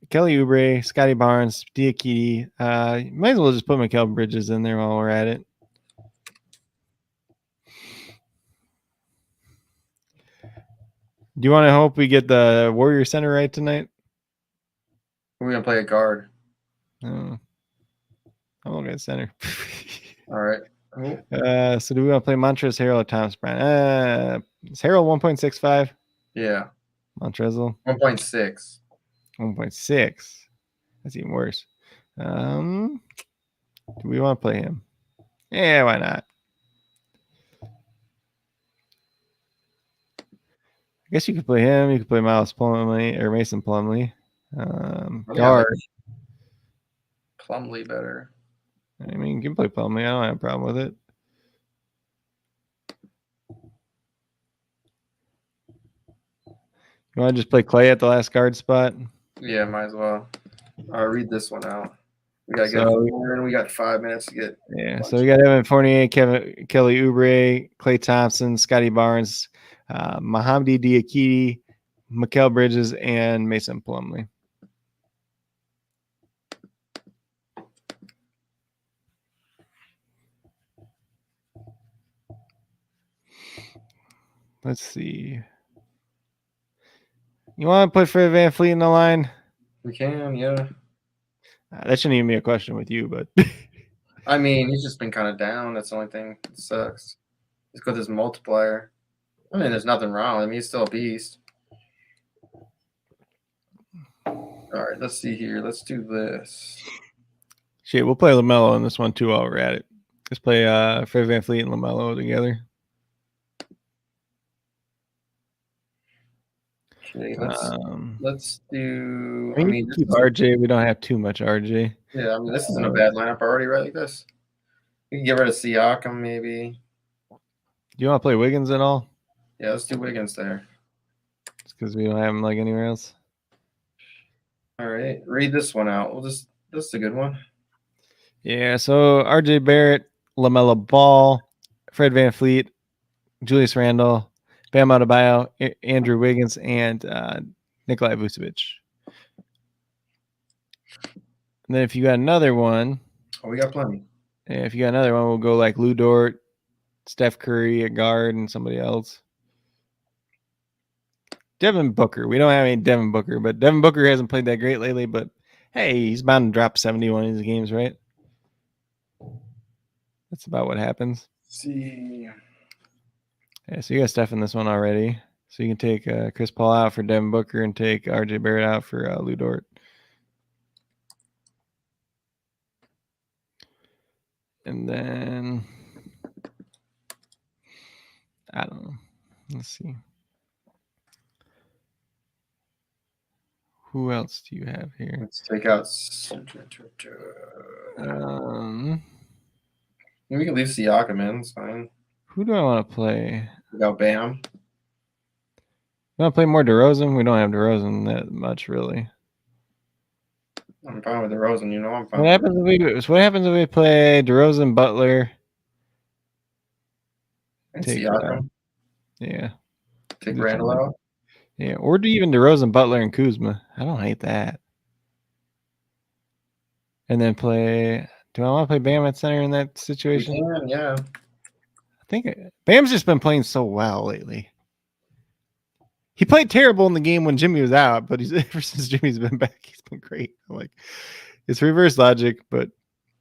Kelly Oubre, Scotty Barnes, Diakite. Might as well just put Mikal Bridges in there while we're at it. Do you want to hope we get the Warrior center right tonight? We're gonna play a guard. I'm looking at center. All right. Cool. So do we want to play Montrezl Harrell or Thomas Bryant? Is Harrell 1.65? Yeah. Montrezl 1.6. 1.6. That's even worse. Do we want to play him? Yeah, why not? I guess you could play him. You could play Miles Plumlee or Mason Plumlee. Guard. Plumlee better. I mean, you can play Plumlee. I don't have a problem with it. You want to just play Clay at the last guard spot? Yeah, might as well. I'll read this one out. We got to get and we got 5 minutes to get. Yeah, so we got Evan Fournier, Kelly Oubre, Klay Thompson, Scotty Barnes, Mohamed Diakite, Mikal Bridges, and Mason Plumlee. Let's see. You want to put Fred VanVleet in the line? We can, yeah. That shouldn't even be a question with you, but I mean, he's just been kind of down. That's the only thing that sucks. He's got this multiplier. I mean, there's nothing wrong with him. He's still a beast. All right, let's see here. Let's do this. Shit, we'll play LaMelo in this one too while we're at it. Let's play Fred VanVleet and LaMelo together. Okay, let's do. I mean keep RJ. We don't have too much RJ. Yeah, I mean, this isn't a bad lineup already, right? Like this. We can get rid of Siakam, maybe. Do you want to play Wiggins at all? Yeah, let's do Wiggins there. Just because we don't have him like anywhere else. All right, read this one out. This is a good one. Yeah, so RJ Barrett, LaMelo Ball, Fred VanVleet, Julius Randle, Bam Adebayo, Andrew Wiggins, and Nikolai Vucevic. And then if you got another one. Oh, we got plenty. Yeah, if you got another one, we'll go like Lou Dort, Steph Curry at guard, and somebody else. Devin Booker. We don't have any Devin Booker, but Devin Booker hasn't played that great lately. But hey, he's bound to drop 71 in his games, right? That's about what happens. Let's see. Yeah, so you got Steph in this one already. So you can take Chris Paul out for Devin Booker and take RJ Barrett out for Lou Dort. And then, I don't know. Let's see. Who else do you have here? Let's take out. We can leave Siakam in. It's fine. Who do I want to play? We got Bam. You want to play more DeRozan? We don't have DeRozan that much, really. I'm fine with DeRozan. You know, I'm fine. What happens if we play DeRozan, Butler, and Siakam? Yeah. Take Randall out. Yeah, or do even DeRozan, Butler, and Kuzma. I don't hate that. And then play. Do I want to play Bam at center in that situation? We can, yeah. I think Bam's just been playing so well lately. He played terrible in the game when Jimmy was out, but ever since Jimmy's been back, he's been great. Like, it's reverse logic, but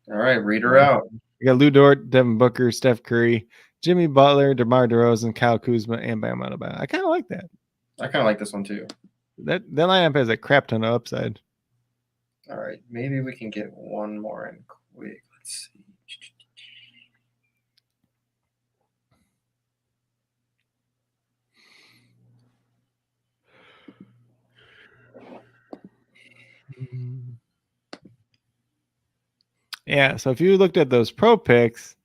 all right, read her out. We got Lou Dort, Devin Booker, Steph Curry, Jimmy Butler, DeMar DeRozan, Kyle Kuzma, and Bam Adebayo. I kind of like that. I kind of like this one too. That lineup has a crap ton of upside. All right, maybe we can get one more in quick. Let's see. Yeah, so if you looked at those pro picks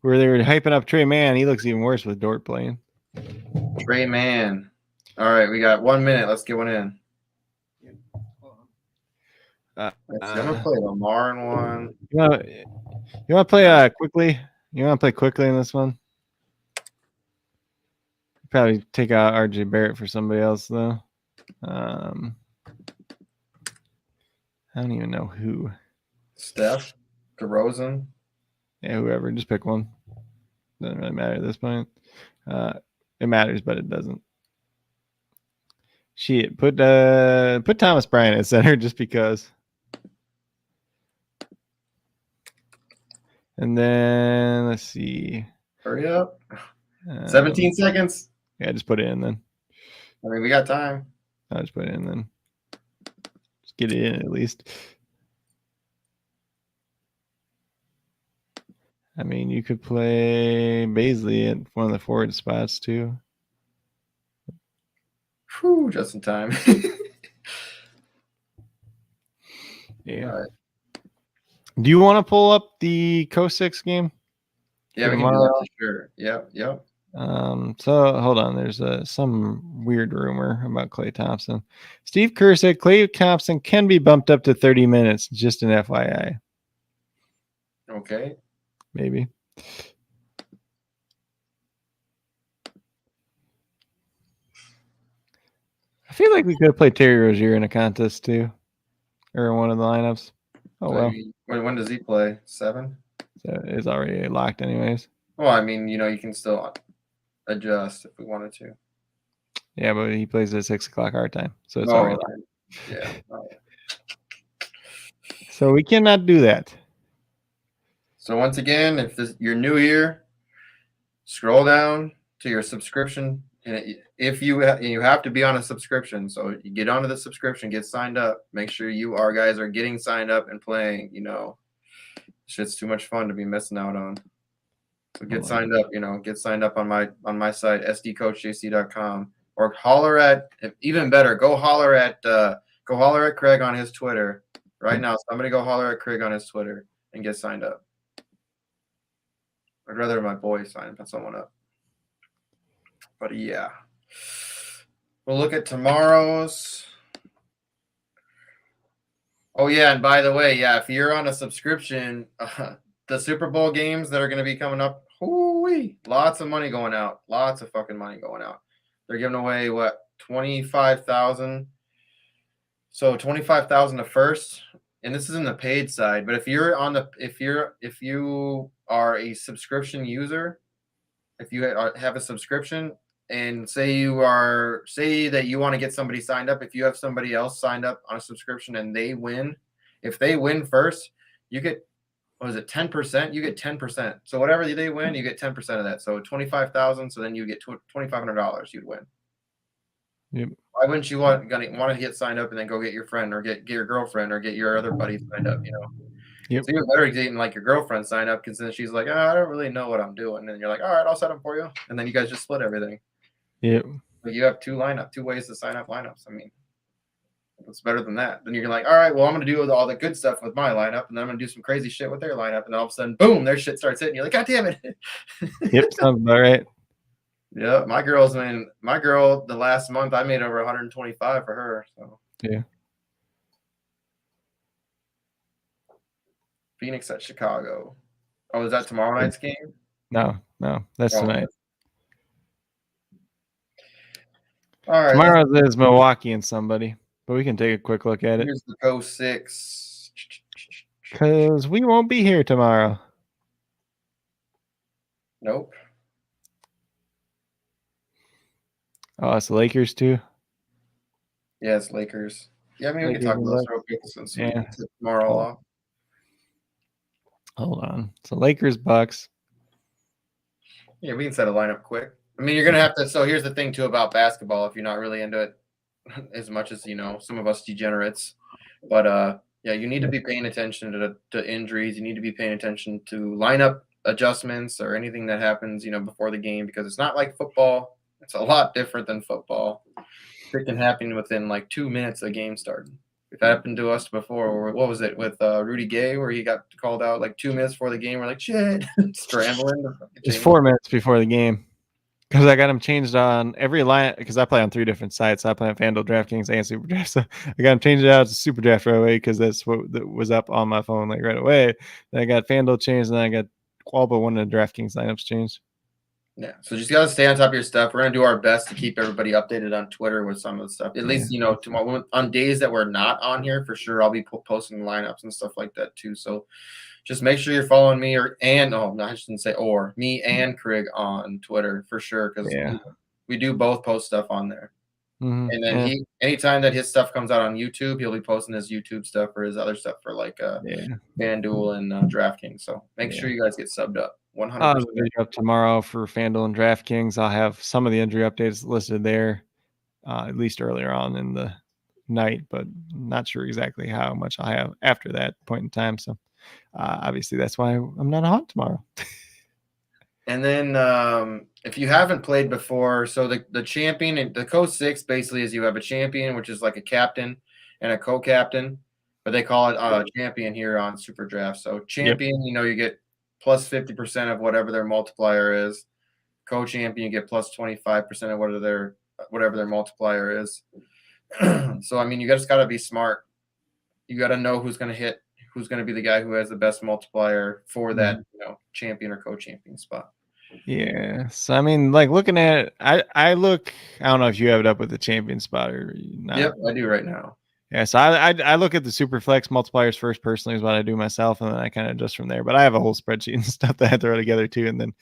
where they were hyping up Trey Mann, he looks even worse with Dort playing. Trey Mann. All right, we got 1 minute. Let's get one in. I'm gonna play Lamar in one. You want to play quickly? You want to play quickly in this one? Probably take out RJ Barrett for somebody else though. I don't even know who. Steph, DeRozan. Yeah, whoever. Just pick one. Doesn't really matter at this point. It matters, but it doesn't. Shit, put Thomas Bryant at center just because. And then let's see. Hurry up. 17 seconds. Yeah, just put it in then. I mean, we got time. I'll just put it in then. Just get it in at least. I mean, you could play Baisley at one of the forward spots too. Whew, just in time. Yeah. Right. Do you want to pull up the Co-6 game? Yeah, we can do that for sure. Yep. So hold on. There's some weird rumor about Klay Thompson. Steve Kerr said Klay Thompson can be bumped up to 30 minutes. Just an FYI. Okay. Maybe. I feel like we could have played Terry Rozier in a contest too, or in one of the lineups. Oh well. When does he play? 7? So it's already locked, anyways. Well, I mean, you can still adjust if we wanted to. Yeah, but he plays at 6 o'clock our time, so it's already locked. Yeah. So we cannot do that. So once again, if you're new here, scroll down to your subscription, and if you have to be on a subscription, so you get onto the subscription, get signed up, make sure you guys are getting signed up and playing. Shit's too much fun to be missing out on. So get signed up. Get signed up on my site sdcoachjc.com, or holler at, even better, go holler at Craig on his Twitter right now. Somebody go holler at Craig on his Twitter and get signed up. I'd rather my boy sign someone up. But yeah. We'll look at tomorrow's. Oh, yeah. And by the way, yeah, if you're on a subscription, the Super Bowl games that are going to be coming up, lots of money going out. Lots of fucking money going out. They're giving away, what, 25,000? So 25,000 a first. And this is in the paid side, but if you are a subscription user, if you have a subscription, and say that you want to get somebody signed up, if you have somebody else signed up on a subscription and they win, if they win first, you get, 10%? You get 10%. So whatever they win, you get 10% of that. So 25,000. So then you get $2,500. You'd win. Yep. Why wouldn't you want to get signed up and then go get your friend or get your girlfriend or get your other buddy signed up? Yep. So you're better getting like your girlfriend signed up, because then she's like, I don't really know what I'm doing, and you're like, all right, I'll set them for you, and then you guys just split everything. Yep. But you have two ways to sign up lineups. I mean, what's better than that? Then you're like, all right, well, I'm gonna do all the good stuff with my lineup, and then I'm gonna do some crazy shit with their lineup, and all of a sudden, boom, their shit starts hitting. You're like, God damn it. Yep. Sounds about right. Yeah, my girl, the last month I made over 125 for her. So yeah. Phoenix at Chicago. Oh, is that tomorrow night's game? No, that's tonight. All right. Tomorrow is Milwaukee and somebody, but we can take a quick look at it. Here's the Co-6. Because we won't be here tomorrow. Nope. Oh, it's the Lakers too? Yeah, it's Lakers. Yeah, I mean, we can talk about those real quick since we can take tomorrow off. Hold on. So Lakers, Bucks. Yeah, we can set a lineup quick. I mean, you're going to have to. So here's the thing, too, about basketball, if you're not really into it as much as, some of us degenerates. But, Yeah, you need to be paying attention to injuries. You need to be paying attention to lineup adjustments or anything that happens, before the game, because it's not like football. It's a lot different than football. It can happen within like 2 minutes of the game starting. It happened to us before. What was it with Rudy Gay, where he got called out like 2 minutes before the game? We're like, shit, scrambling. Just 4 minutes before the game. Because I got him changed on every line, because I play on 3 different sites. I play on FanDuel, DraftKings, and SuperDraft. So I got him changed out to SuperDraft right away because that's what was up on my phone like right away. Then I got FanDuel changed, and then I got all but one of the DraftKings lineups changed. Yeah, so just gotta stay on top of your stuff. We're gonna do our best to keep everybody updated on Twitter with some of the stuff. At least tomorrow, on days that we're not on here, for sure, I'll be posting lineups and stuff like that too. So just make sure you're following me I shouldn't say me and Craig on Twitter for sure, because we do both post stuff on there. Mm-hmm. And then anytime that his stuff comes out on YouTube, he'll be posting his YouTube stuff or his other stuff for like FanDuel and DraftKings. So make sure you guys get subbed up. 100%. I'll video up tomorrow for FanDuel and DraftKings. I'll have some of the injury updates listed there, at least earlier on in the night, but not sure exactly how much I'll have after that point in time. So obviously that's why I'm not on tomorrow. And then if you haven't played before, so the champion and the Co-6 basically is you have a champion, which is like a captain, and a co-captain, but they call it a champion here on SuperDraft. So champion, you get plus 50% of whatever their multiplier is. Co-champion, you get plus 25% of whatever their multiplier is. So you just got to be smart. You got to know who's going to hit, who's going to be the guy who has the best multiplier for that champion or co-champion spot. Yeah. So looking at it, I don't know if you have it up with the champion spot or not. Yep, I do right now. Yeah, so I look at the super flex multipliers first personally is what I do myself, and then I kind of adjust from there. But I have a whole spreadsheet and stuff that I throw together too, and then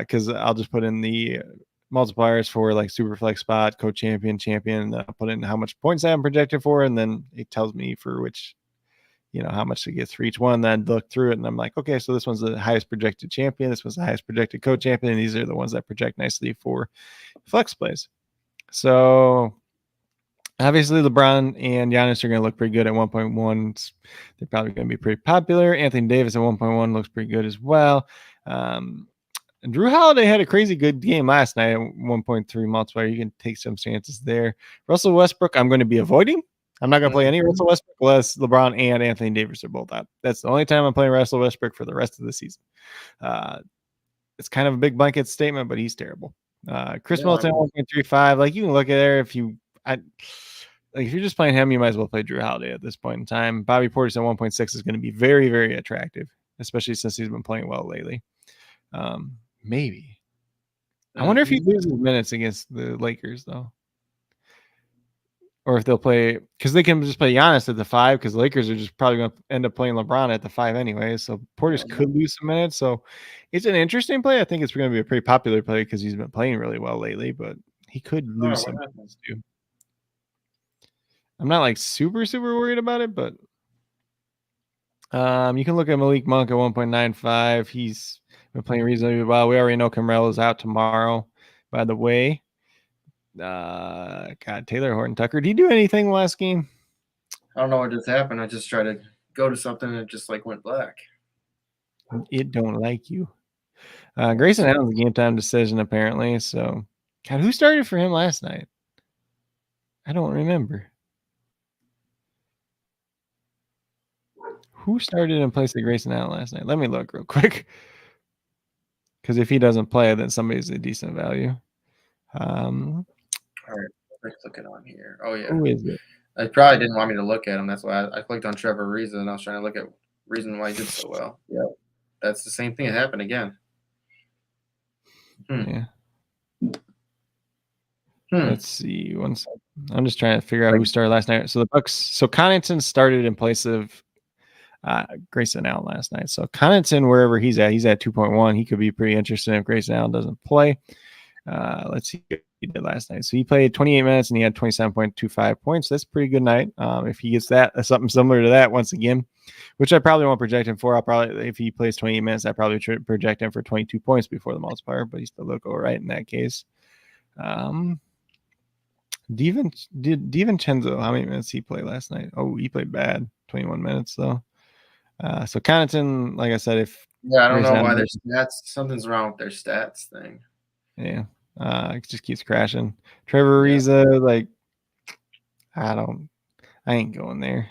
because I'll just put in the multipliers for like super flex spot, co-champion, champion, and I'll put in how much points I'm projected for, and then it tells me for which, how much it gets for each one. Then I look through it, and I'm like, okay, so this one's the highest projected champion, this one's the highest projected co-champion, and these are the ones that project nicely for flex plays. So obviously, LeBron and Giannis are going to look pretty good at 1.1. They're probably going to be pretty popular. Anthony Davis at 1.1 looks pretty good as well. And Drew Holiday had a crazy good game last night at 1.3 multiplier. You can take some chances there. Russell Westbrook, I'm going to be avoiding. I'm not going to play any Russell Westbrook unless LeBron and Anthony Davis are both out. That's the only time I'm playing Russell Westbrook for the rest of the season. It's kind of a big blanket statement, but he's terrible. Chris Middleton 1.35. Like, you can look at there if you're just playing him, you might as well play Drew Holiday at this point in time. Bobby Portis at 1.6 is going to be very, very attractive, especially since he's been playing well lately. Maybe. I wonder if he loses minutes against the Lakers, though. Or if they'll play, because they can just play Giannis at the 5, because the Lakers are just probably going to end up playing LeBron at the 5 anyway. So Portis could lose some minutes. So it's an interesting play. I think it's going to be a pretty popular play because he's been playing really well lately, but he could lose some minutes too. I'm not like super worried about it, but you can look at Malik Monk at 1.95. He's been playing reasonably well. We already know Camrell is out tomorrow, by the way. Taylor Horton Tucker. Did he do anything last game? I don't know what just happened. I just tried to go to something and it just went black. It don't like you. Grayson Allen's game time decision apparently. So, God, who started for him last night? I don't remember. Who started in place of Grayson Allen last night? Let me look real quick. Because if he doesn't play, then somebody's a decent value. All right, let's look it on here. Oh, yeah. Who is it? I probably didn't want me to look at him. That's why I clicked on Trevor Ariza, and I was trying to look at reason why he did so well. Yeah, that's the same thing that happened again. Yeah. Let's see. 1 second. I'm just trying to figure out who started last night. So the Bucks. So Connaughton started in place of Grayson Allen last night. So Connaughton, wherever he's at 2.1. He could be pretty interesting if Grayson Allen doesn't play. Let's see what he did last night. So he played 28 minutes and he had 27.25 points. That's a pretty good night. If he gets that, something similar to that once again, which I probably won't project him for. I'll probably, if he plays 28 minutes, I probably project him for 22 points before the multiplier, but he's still look all right in that case. DiVincenzo, how many minutes he played last night? Oh, he played bad. 21 minutes though. So Connaughton, like I said, if Yeah, I don't know Grayson why Allen their stats. Something's wrong with their stats thing. yeah, it just keeps crashing. Trevor Yeah. Ariza, like I ain't going there.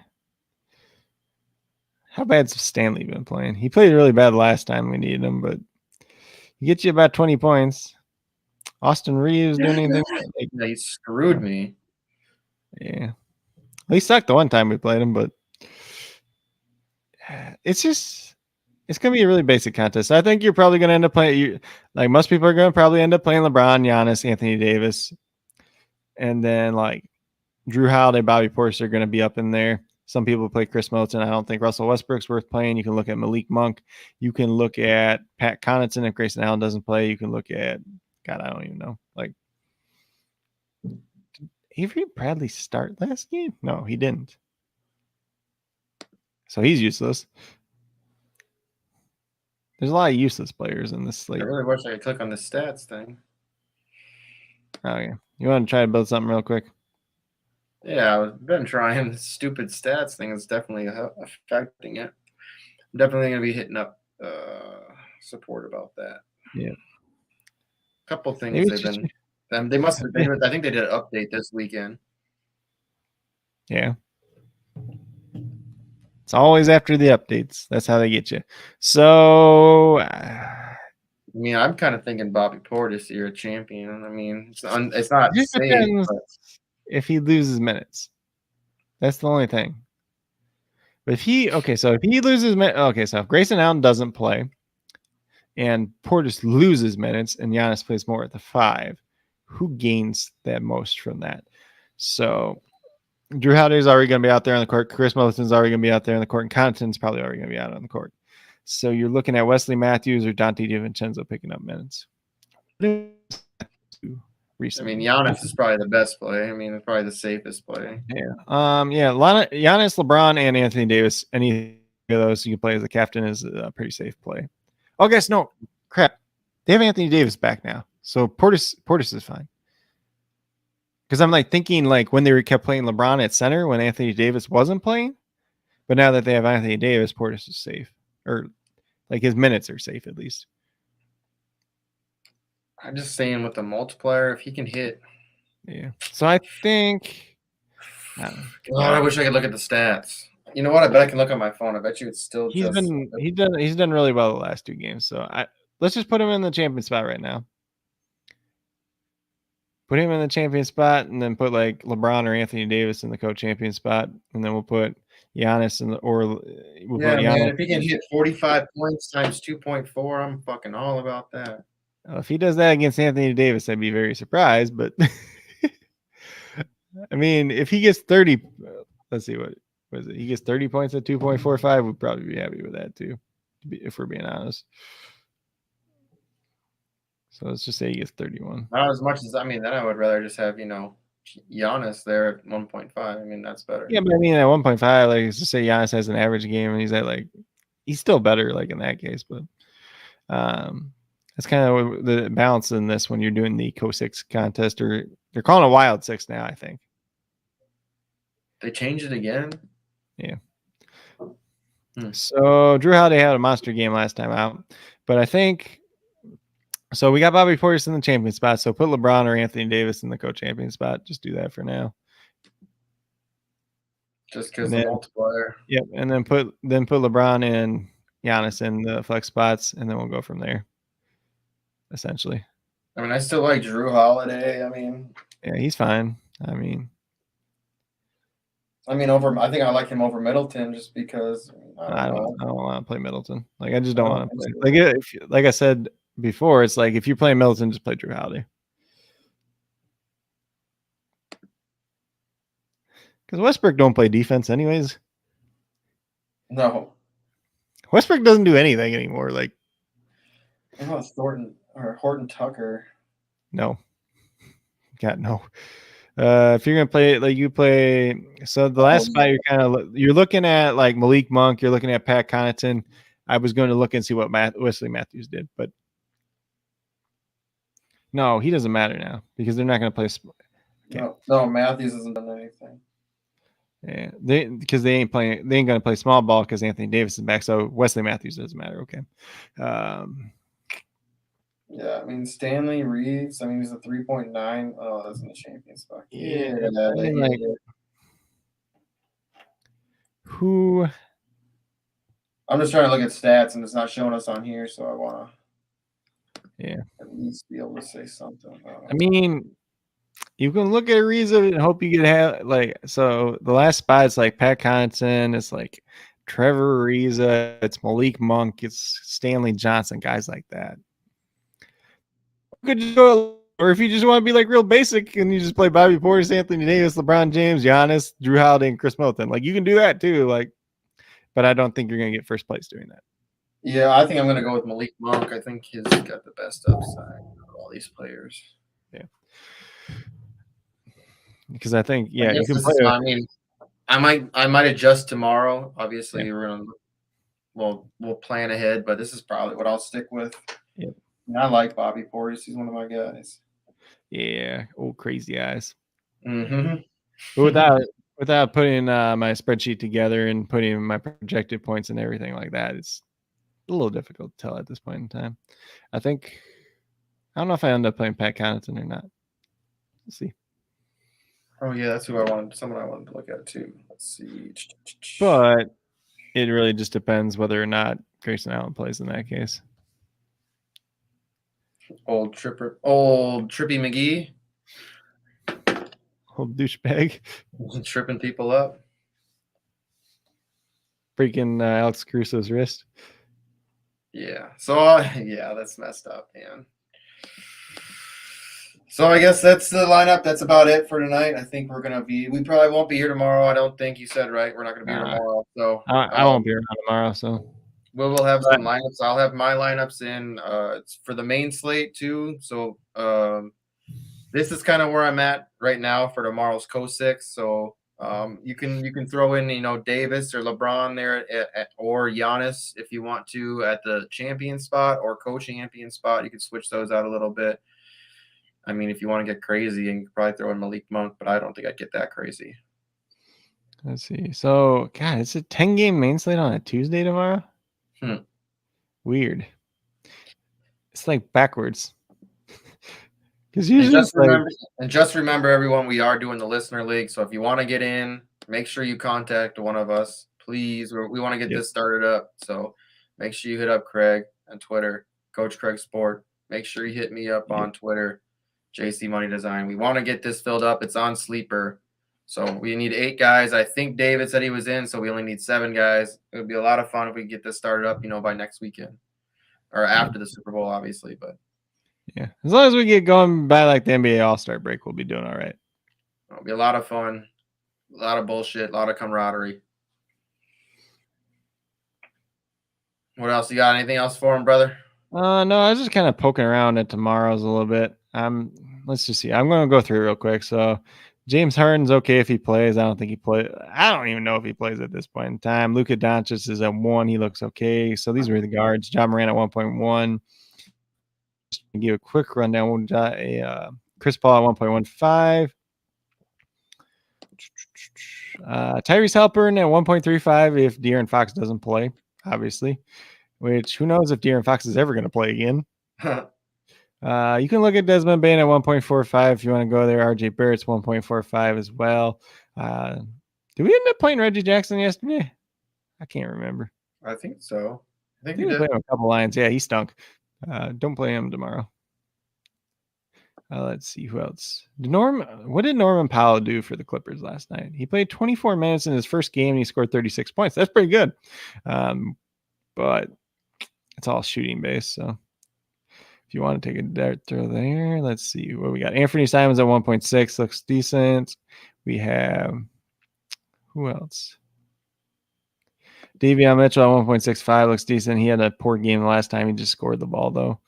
How bad's Stanley been playing? He played really bad last time we needed him, but he gets you about 20 points. Austin Reeves doing anything? Like, Yeah, he screwed me. yeah. He sucked the one time we played him, but it's gonna be a really basic contest. I think you're probably gonna end up playing like most people are gonna probably end up playing LeBron, Giannis, Anthony Davis, and then like Drew Holiday, Bobby Portis are gonna be up in there. Some people play Chris Middleton. I don't think Russell Westbrook's worth playing. You can look at Malik Monk. You can look at Pat Connaughton if Grayson Allen doesn't play. You can look at God, I don't even know. Like Avery Bradley start last game? No, he didn't. So he's useless. There's a lot of useless players in this slate. I really wish I could click on the stats thing. Oh yeah. You want to try to build something real quick? Yeah, I've been trying. The stupid stats thing is definitely affecting it. I'm definitely going to be hitting up support about that. Yeah. A couple things Maybe they've been. They must have. I think they did an update this weekend. Yeah. It's always after the updates. That's how they get you. So, I mean, I'm kind of thinking Bobby Portis here, a champion. I mean, it's not it safe. depends But if he loses minutes. That's the only thing. But if he loses minutes, so if Grayson Allen doesn't play and Portis loses minutes and Giannis plays more at the 5, who gains that most from that? So Drew Holiday's already going to be out there on the court. Chris Middleton's already going to be out there on the court. And Connaughton's probably already going to be out on the court. So you're looking at Wesley Matthews or Dante DiVincenzo picking up minutes. I mean, Giannis is probably the best play. I mean, it's probably the safest play. Yeah. Giannis, LeBron, and Anthony Davis. Any of those you can play as a captain is a pretty safe play. Oh, guys, no crap. They have Anthony Davis back now, so Portis is fine. Because I'm like thinking like when they kept playing LeBron at center when Anthony Davis wasn't playing, but now that they have Anthony Davis, Portis is safe, or like his minutes are safe at least. I'm just saying with the multiplier, if he can hit. Yeah. So I think. I wish I could look at the stats. You know what? I bet I can look on my phone. I bet you it's still. He's done really well the last 2 games. So let's just put him in the champion spot right now. Put him in the champion spot, and then put like LeBron or Anthony Davis in the co-champion spot, and then we'll put Giannis in the put Giannis. Man, if he can hit 45 points times 2.4, I'm fucking all about that. If he does that against Anthony Davis, I'd be very surprised. But I mean, if he gets 30, let's see what was it. He gets 30 points at 2.45. We'd probably be happy with that too, if we're being honest. So let's just say he gets 31. Not as much as then I would rather just have Giannis there at 1.5. I mean, that's better. Yeah, but I mean at 1.5, like let's just say Giannis has an average game and he's still better like in that case, but that's kind of the balance in this when you're doing the co-6 contest, or they're calling a wild 6 now, I think. They changed it again? Yeah. So Drew Holiday had a monster game last time out, but I think so. We got Bobby Portis in the champion spot. So put LeBron or Anthony Davis in the co-champion spot. Just do that for now. Just because the multiplier. Yep, and then put LeBron and Giannis in the flex spots, and then we'll go from there. Essentially. I mean, I still like Drew Holiday. I mean, yeah, he's fine. I think I like him over Middleton just because I don't want to play Middleton. Like I just don't want to play. Like I said before, it's like if you play Middleton, just play Drew Holiday. Because Westbrook don't play defense anyways. No. Westbrook doesn't do anything anymore. Like Horton Tucker. No. God, no. If you're gonna play like you play, so the last spot you're looking at like Malik Monk, you're looking at Pat Connaughton. I was going to look and see what Wesley Matthews did, but no, he doesn't matter now because they're not going to play. No, Matthews hasn't done anything. Yeah, because they ain't going to play small ball because Anthony Davis is back. So Wesley Matthews doesn't matter. Okay. Yeah, I mean Stanley Reeves. I mean he's a 3.9. Oh, that's in the champion spot. Yeah, I mean, like, who? I'm just trying to look at stats and it's not showing us on here, so I want to at least be able to say something. I mean, you can look at Ariza and hope you get so the last spot is like Pat Connaughton, it's like Trevor Ariza, it's Malik Monk, it's Stanley Johnson, guys like that. You could just go, or if you just want to be like real basic and you just play Bobby Portis, Anthony Davis, LeBron James, Giannis, Drew Holiday, and Chris Middleton. Like you can do that too. Like, but I don't think you're gonna get first place doing that. Yeah, I think I'm gonna go with Malik Monk. I think he's got the best upside of all these players. Yeah. Because I think you can play. I mean, I might adjust tomorrow. Obviously, we'll plan ahead, but this is probably what I'll stick with. Yeah. I like Bobby Portis. He's one of my guys. Yeah, old crazy eyes. Mm-hmm. But without putting my spreadsheet together and putting my projected points and everything like that, it's a little difficult to tell at this point in time. I don't know if I end up playing Pat Connaughton or not. Let's see. Oh yeah, that's someone I wanted to look at too. Let's see. But it really just depends whether or not Grayson Allen plays in that case. Old Trippy McGee. Old douchebag. Tripping people up. Freaking Alex Caruso's wrist. Yeah. So, that's messed up, man. So I guess that's the lineup. That's about it for tonight. I think we probably won't be here tomorrow. I don't think you said right. We're not going to be here tomorrow. So I won't be around tomorrow. So we will have some lineups. I'll have my lineups in. It's for the main slate too. So this is kind of where I'm at right now for tomorrow's co-6. So you can throw in Davis or LeBron there or Giannis if you want to at the champion spot or co-champion spot. You can switch those out a little bit. I mean, if you want to get crazy, and you could probably throw in Malik Monk, but I don't think I'd get that crazy. Let's see. So, God, it's a 10-game main slate on a Tuesday tomorrow? Weird. It's like backwards. Because usually just remember, everyone, we are doing the listener league. So if you want to get in, make sure you contact one of us, please. We want to get this started up. So make sure you hit up Craig on Twitter, Coach Craig Sport. Make sure you hit me up on Twitter, JC Money Design. We want to get this filled up. It's on Sleeper. So we need 8 guys. I think David said he was in, so we only need 7 guys. It would be a lot of fun if we get this started up, by next weekend or after the Super Bowl, obviously. But yeah, as long as we get going by like the NBA All-Star break, we'll be doing all right. It'll be a lot of fun, a lot of bullshit, a lot of camaraderie. What else? You got anything else for him, brother? No, I was just kind of poking around at tomorrow's a little bit. Let's just see. I'm going to go through real quick. So James Harden's okay if he plays. I don't think he plays. I don't even know if he plays at this point in time. Luka Doncic is at 1. He looks okay. So these were the guards. John Moran at 1.1. Just to give a quick rundown. Chris Paul at 1.15. Tyrese Halliburton at 1.35 if De'Aaron Fox doesn't play, obviously. Which, who knows if De'Aaron Fox is ever going to play again. You can look at Desmond Bain at 1.45 if you want to go there. RJ Barrett's 1.45 as well. Did we end up playing Reggie Jackson yesterday? I can't remember. I think so. I think we did. Played him a couple lines. Yeah, he stunk. Don't play him tomorrow. Let's see who else. What did Norman Powell do for the Clippers last night? He played 24 minutes in his first game and he scored 36 points. That's pretty good. But it's all shooting based. So if you want to take a dart throw there, let's see what we got. Anthony Simons at 1.6 looks decent. We have who else? Davion Mitchell at 1.65 looks decent. He had a poor game the last time. He just scored the ball though.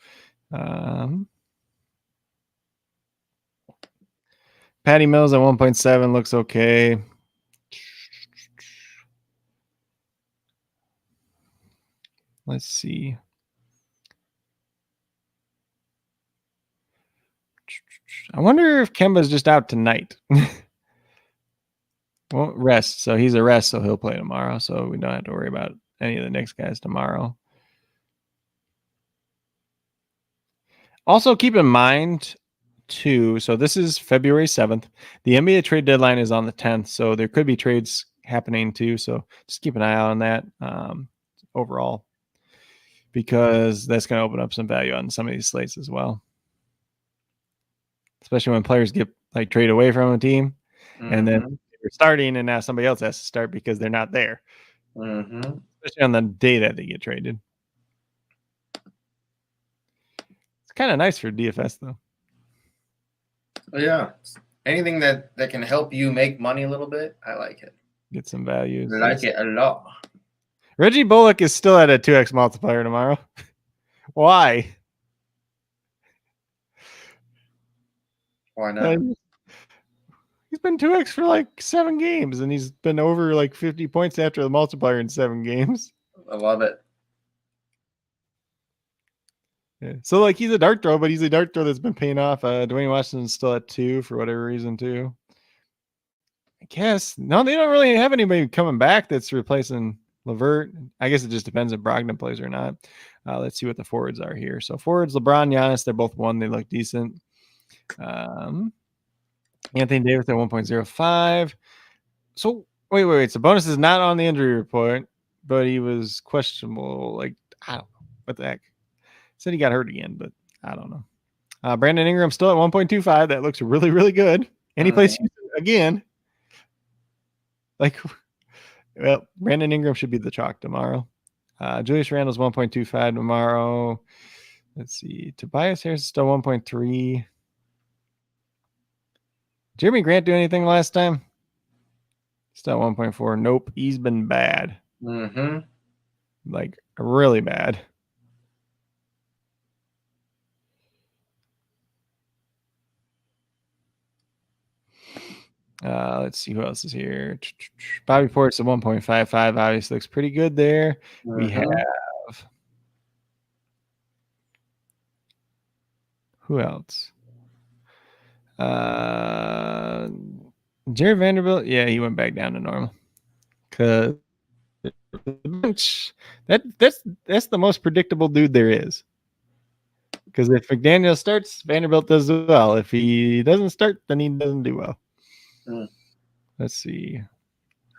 Patty Mills at 1.7 looks okay. Let's see. I wonder if Kemba's just out tonight. Won't rest, so he's a rest, so he'll play tomorrow. So we don't have to worry about any of the Knicks guys tomorrow. Also, keep in mind, too, so this is February 7th. The NBA trade deadline is on the 10th, so there could be trades happening, too. So just keep an eye out on that overall, because that's going to open up some value on some of these slates as well. Especially when players get like traded away from a team, and then they're starting, and now somebody else has to start because they're not there. Especially on the day that they get traded. It's kind of nice for DFS though. Yeah, anything that can help you make money a little bit, I like it. Get some value. I like it a lot. Reggie Bullock is still at a 2x multiplier tomorrow. Why? Why not? He's been 2x for like 7 games, and he's been over like 50 points after the multiplier in 7 games. I love it. Yeah. So like he's a dart throw, but he's a dart throw that's been paying off. Dwayne Washington's still at 2 for whatever reason too. I guess no, they don't really have anybody coming back that's replacing LeVert. I guess it just depends if Brogdon plays or not. Let's see what the forwards are here. So forwards, LeBron, Giannis, they're both 1. They look decent. Anthony Davis at 1.05. So wait. So bonus is not on the injury report, but he was questionable. Like, I don't know what the heck. Said he got hurt again, but I don't know. Brandon Ingram still at 1.25. That looks really, really good. And he plays again. Like, well, Brandon Ingram should be the chalk tomorrow. Julius Randle's 1.25 tomorrow. Let's see. Tobias Harris is still 1.3. Jeremy Grant do anything last time? Still 1.4. Nope. He's been bad. Like, really bad. Let's see who else is here. Bobby Port's at 1.55. Obviously looks pretty good there. We have who else? Jerry Vanderbilt. Yeah, he went back down to normal. Cause that's the most predictable dude there is. Because if McDaniel starts, Vanderbilt does well. If he doesn't start, then he doesn't do well. Let's see.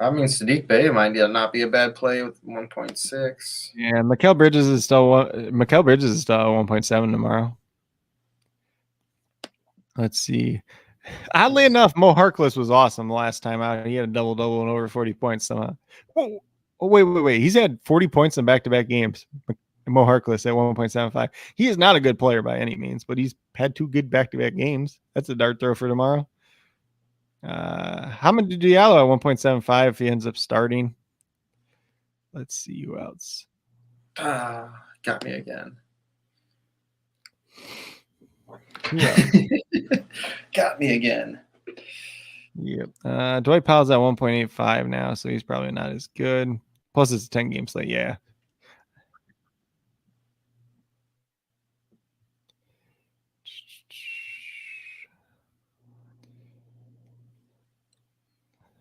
I mean, Sadiq Bey might not be a bad play with 1.6. Yeah, Mikal Bridges is still 1.7 tomorrow. Let's see. Oddly enough, Mo Harkless was awesome last time out. He had a double-double and over 40 points somehow. Oh, wait. He's had 40 points in back-to-back games. Mo Harkless at 1.75. He is not a good player by any means, but he's had 2 good back-to-back games. That's a dart throw for tomorrow. Hamidou Diallo at 1.75 if he ends up starting. Let's see who else. Got me again. Got me again. Yep. Dwight Powell's at 1.85 now, so he's probably not as good. Plus, it's a 10-game slate. Yeah.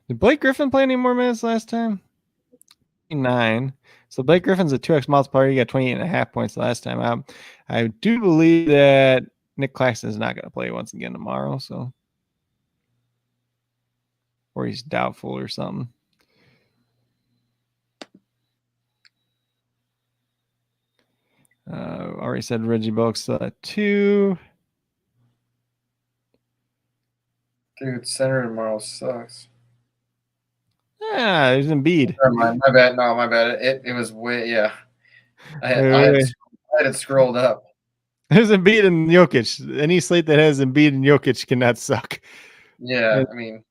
Did Blake Griffin play any more minutes last time? 9. So Blake Griffin's a 2x multiplier. He got 28.5 points last time out. I do believe that Nick Claxton is not going to play once again tomorrow. So, or he's doubtful or something. Already said Reggie Bullock's still at 2. Dude, center tomorrow sucks. Ah, there's Embiid. Never mind. My bad. No, my bad. It was way, yeah. I had it scrolled up. There's Embiid and Jokic. Any slate that has Embiid and Jokic cannot suck. Yeah, I mean.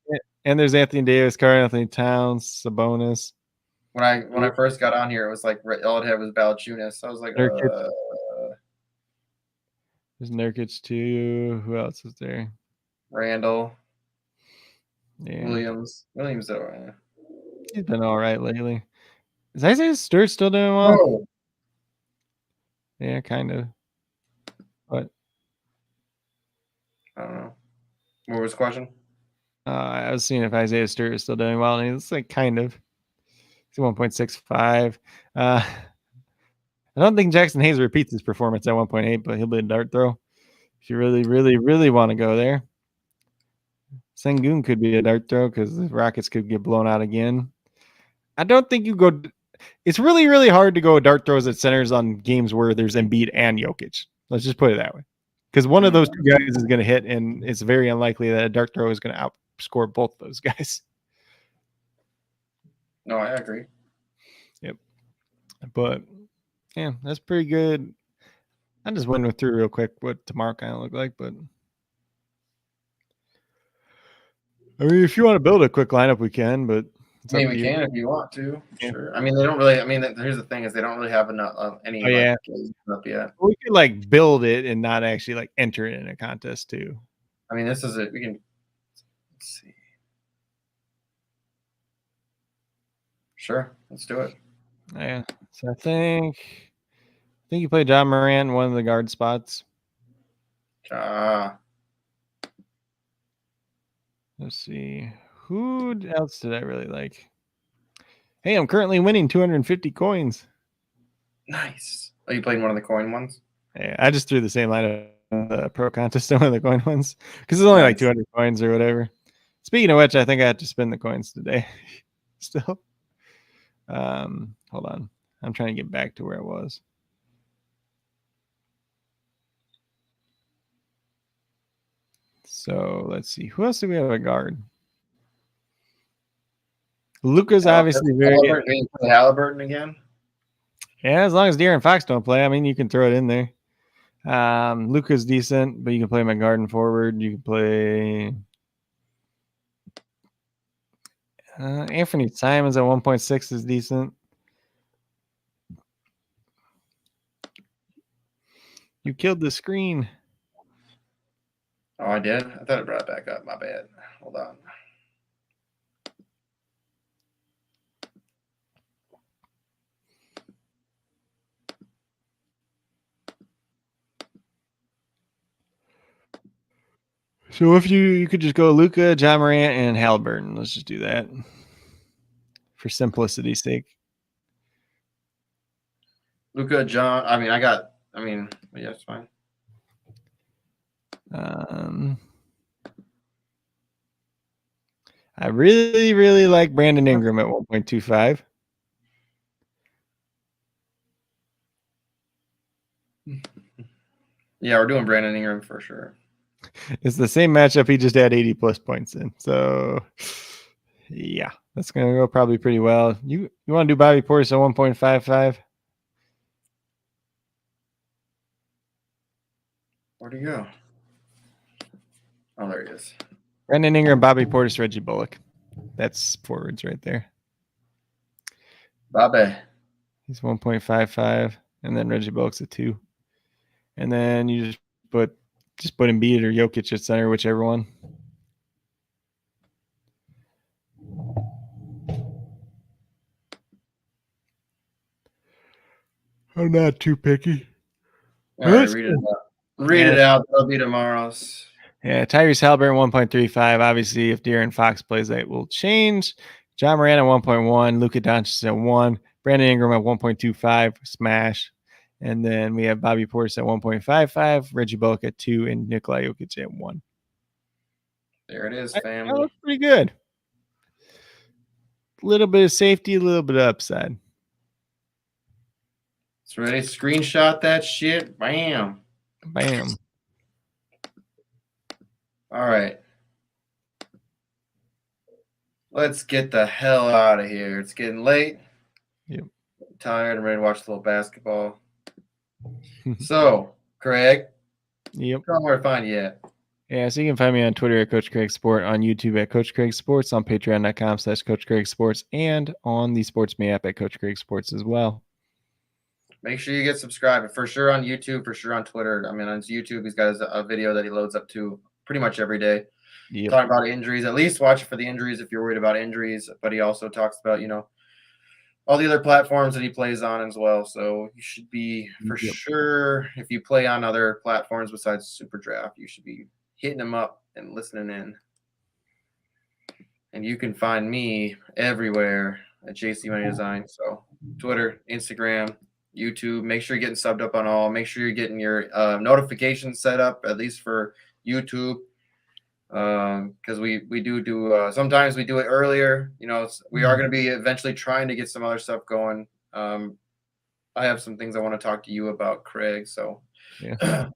And there's Anthony Davis, Karl Anthony Towns, Sabonis. When I first got on here, it was like all it had was Valanciunas. I was like, There's Nurkic too. Who else is there? Randall. Yeah. Williams. He's been all right lately. Is Isaiah Stewart still doing well? Oh. Yeah, kind of. But I don't know. What was the question? I was seeing if Isaiah Stewart is still doing well, and he's like kind of. He's 1.65. I don't think Jackson Hayes repeats his performance at 1.8, but he'll be a dart throw. If you really, really, really want to go there. Sengun could be a dart throw because the Rockets could get blown out again. I don't think you go. It's really, really hard to go dart throws at centers on games where there's Embiid and Jokic. Let's just put it that way. Because one of those two guys is going to hit, and it's very unlikely that a dart throw is going to outscore both those guys. No, I agree. Yep. But, yeah, that's pretty good. I just went through real quick what tomorrow kind of looked like, but I mean, if you want to build a quick lineup, we can, but I mean, we can if you want to. Yeah. Sure. I mean, they don't really. I mean, here's the thing: is they don't really have enough any up yet. We could like build it and not actually like enter it in a contest too. I mean, this is it. We can. Let's see. Sure, let's do it. Yeah. So I think you played John Morant in one of the guard spots. Let's see. Who else did I really like? Hey, I'm currently winning 250 coins. Nice. Oh, you played one of the coin ones? Yeah, I just threw the same line of the pro contest on one of the coin ones because it's only like 200 coins or whatever. Speaking of which, I think I had to spend the coins today. Still. Hold on. I'm trying to get back to where it was. So let's see. Who else do we have at guard? Luka's obviously very good. Halliburton again? Yeah, as long as De'Aaron Fox don't play, I mean, you can throw it in there. Luka's decent, but you can play him at guard and forward. You can play Anthony Simons at 1.6 is decent. You killed the screen. Oh, I did? I thought it brought it back up. My bad. Hold on. So if you could just go Luka, John Morant, and Halliburton. Let's just do that for simplicity's sake. Luka, John. Yeah, it's fine. I really, really like Brandon Ingram at 1.25. Yeah, we're doing Brandon Ingram for sure. It's the same matchup he just had 80 plus points in. So, yeah, that's going to go probably pretty well. You want to do Bobby Portis at 1.55? Where'd he go? Oh, there he is. Brandon Ingram, Bobby Portis, Reggie Bullock. That's forwards right there. Bobby. He's 1.55, and then Reggie Bullock's a 2. And then you just put Embiid or Jokic at center, whichever one. I'm not too picky. All right, read it out. Read it out. That'll be tomorrow's. Yeah, Tyrese Halliburton 1.35. Obviously, if De'Aaron Fox plays, that will change. John Morant at 1.1. Luka Doncic at 1. Brandon Ingram at 1.25. Smash. And then we have Bobby Portis at 1.55. Reggie Bullock at 2. And Nikola Jokic at 1. There it is, family. That looks pretty good. A little bit of safety, a little bit of upside. It's ready. Screenshot that shit. Bam. Bam. All right. Let's get the hell out of here. It's getting late. Yep. I'm tired. I'm ready to watch a little basketball. So, Craig. Yep. Tell me where to find you at. Yeah, so you can find me on Twitter at Coach Craig Sport, on YouTube at Coach Craig Sports, on patreon.com/Coach Craig Sports, and on the Sports Me app at Coach Craig Sports as well. Make sure you get subscribed for sure on YouTube, for sure on Twitter. I mean, on YouTube, he's got a video that he loads up to pretty much every day. Yep. Talking about injuries. At least watch it for the injuries if you're worried about injuries. But he also talks about, all the other platforms that he plays on as well. So you should be, for sure, if you play on other platforms besides SuperDraft, you should be hitting him up and listening in. And you can find me everywhere at JC Money Design. So Twitter, Instagram, YouTube. Make sure you're getting subbed up on all. Make sure you're getting your notifications set up, at least for YouTube. Because we do sometimes we do it earlier. You know, we are going to be eventually trying to get some other stuff going. I have some things I want to talk to you about, Craig. So Yeah.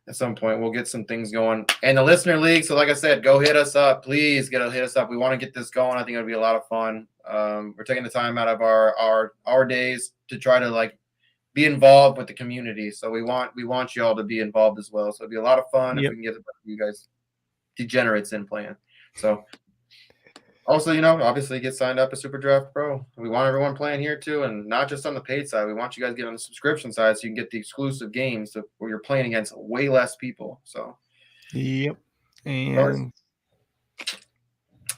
at some point we'll get some things going. And the listener league. So like I said, go hit us up. Please hit us up. We want to get this going. I think it'll be a lot of fun. We're taking the time out of our days to try to like be involved with the community. So we want y'all to be involved as well. So it'll be a lot of fun if we can get you guys degenerates in playing. So also, you know, obviously get signed up at SuperDraft Pro. We want everyone playing here too, and not just on the paid side. We want you guys to get on the subscription side so you can get the exclusive games where you're playing against way less people. So Yep. And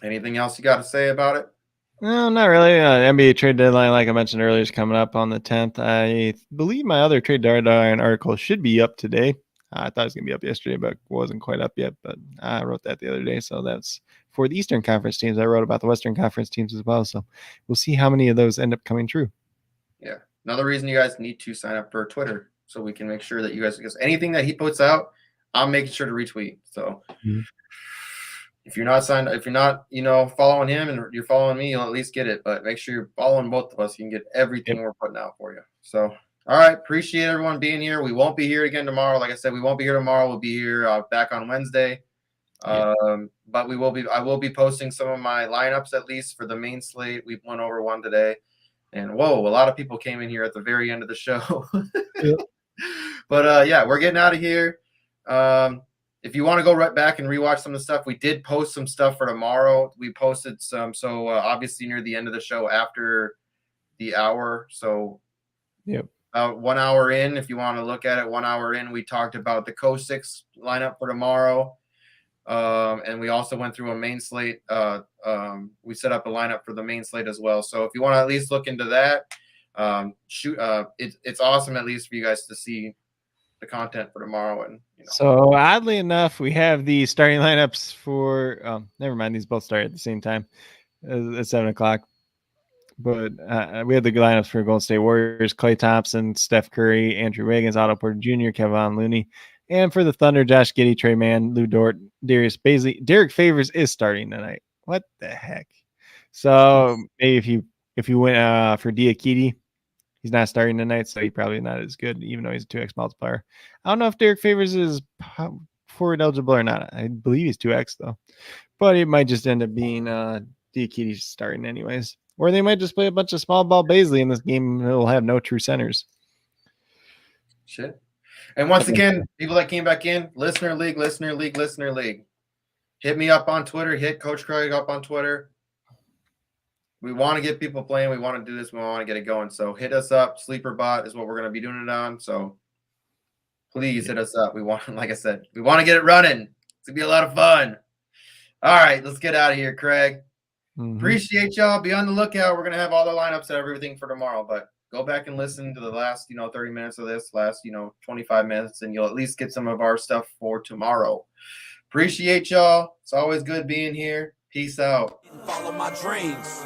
anything else you got to say about it? no, not really. NBA trade deadline, like I mentioned earlier, is coming up on the 10th. I believe my other trade deadline article should be up today. I thought it was going to be up yesterday, but wasn't quite up yet. But I wrote that the other day. So that's for the Eastern Conference teams. I wrote about the Western Conference teams as well. So we'll see how many of those end up coming true. Yeah. Another reason you guys need to sign up for Twitter so we can make sure that you guys, because anything that he puts out, I'm making sure to retweet. So if you're not signed, if you're not, you know, following him and you're following me, you'll at least get it. But make sure you're following both of us. You can get everything we're putting out for you. So, all right. Appreciate everyone being here. We won't be here again tomorrow. Like I said, we won't be here tomorrow. We'll be here back on Wednesday. But I will be posting some of my lineups at least for the main slate. We went over one today, and whoa, a lot of people came in here at the very end of the show. But yeah, we're getting out of here. If you want to go right back and rewatch some of the stuff, we did post some stuff for tomorrow. We posted some, so obviously near the end of the show after the hour. So Yep. 1 hour in, if you want to look at it, 1 hour in, we talked about the Co-6 lineup for tomorrow. And we also went through a main slate. We set up a lineup for the main slate as well. So if you want to at least look into that, it's awesome at least for you guys to see the content for tomorrow. And you know. So oddly enough, we have the starting lineups for never mind, these both start at the same time at 7 o'clock. But we had the lineups for Golden State Warriors: Klay Thompson, Steph Curry, Andrew Wiggins, Otto Porter Jr., Kevin Looney. And for the Thunder, Josh Giddey, Trey Mann, Lou Dort, Darius Baisley. Derek Favors is starting tonight. What the heck? So maybe if you went for Diakite, he's not starting tonight, so he's probably not as good, even though he's a 2x multiplier. I don't know if Derek Favors is forward eligible or not. I believe he's 2x though, but it might just end up being Diakite starting anyways, or they might just play a bunch of small ball Baisley in this game. It'll have no true centers. Shit. And once again, people that came back in, listener league. Hit me up on Twitter. Hit Coach Craig up on Twitter. We want to get people playing. We want to do this. We want to get it going. So hit us up. Sleeper Bot is what we're going to be doing it on. So please hit us up. We want, like I said, we want to get it running. It's going to be a lot of fun. All right, let's get out of here, Craig. Appreciate y'all. Be on the lookout. We're going to have all the lineups and everything for tomorrow, but go back and listen to the last, 30 minutes of this, last, 25 minutes, and you'll at least get some of our stuff for tomorrow. Appreciate y'all. It's always good being here. Peace out. Follow my dreams.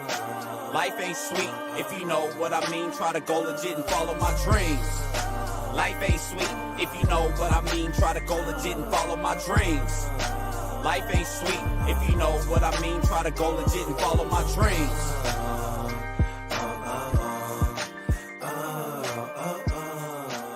Life ain't sweet if you know what I mean. Try to go legit and follow my dreams. Life ain't sweet if you know what I mean. Try to go legit and follow my dreams. Life ain't sweet if you know what I mean. Try to go legit and follow my dreams.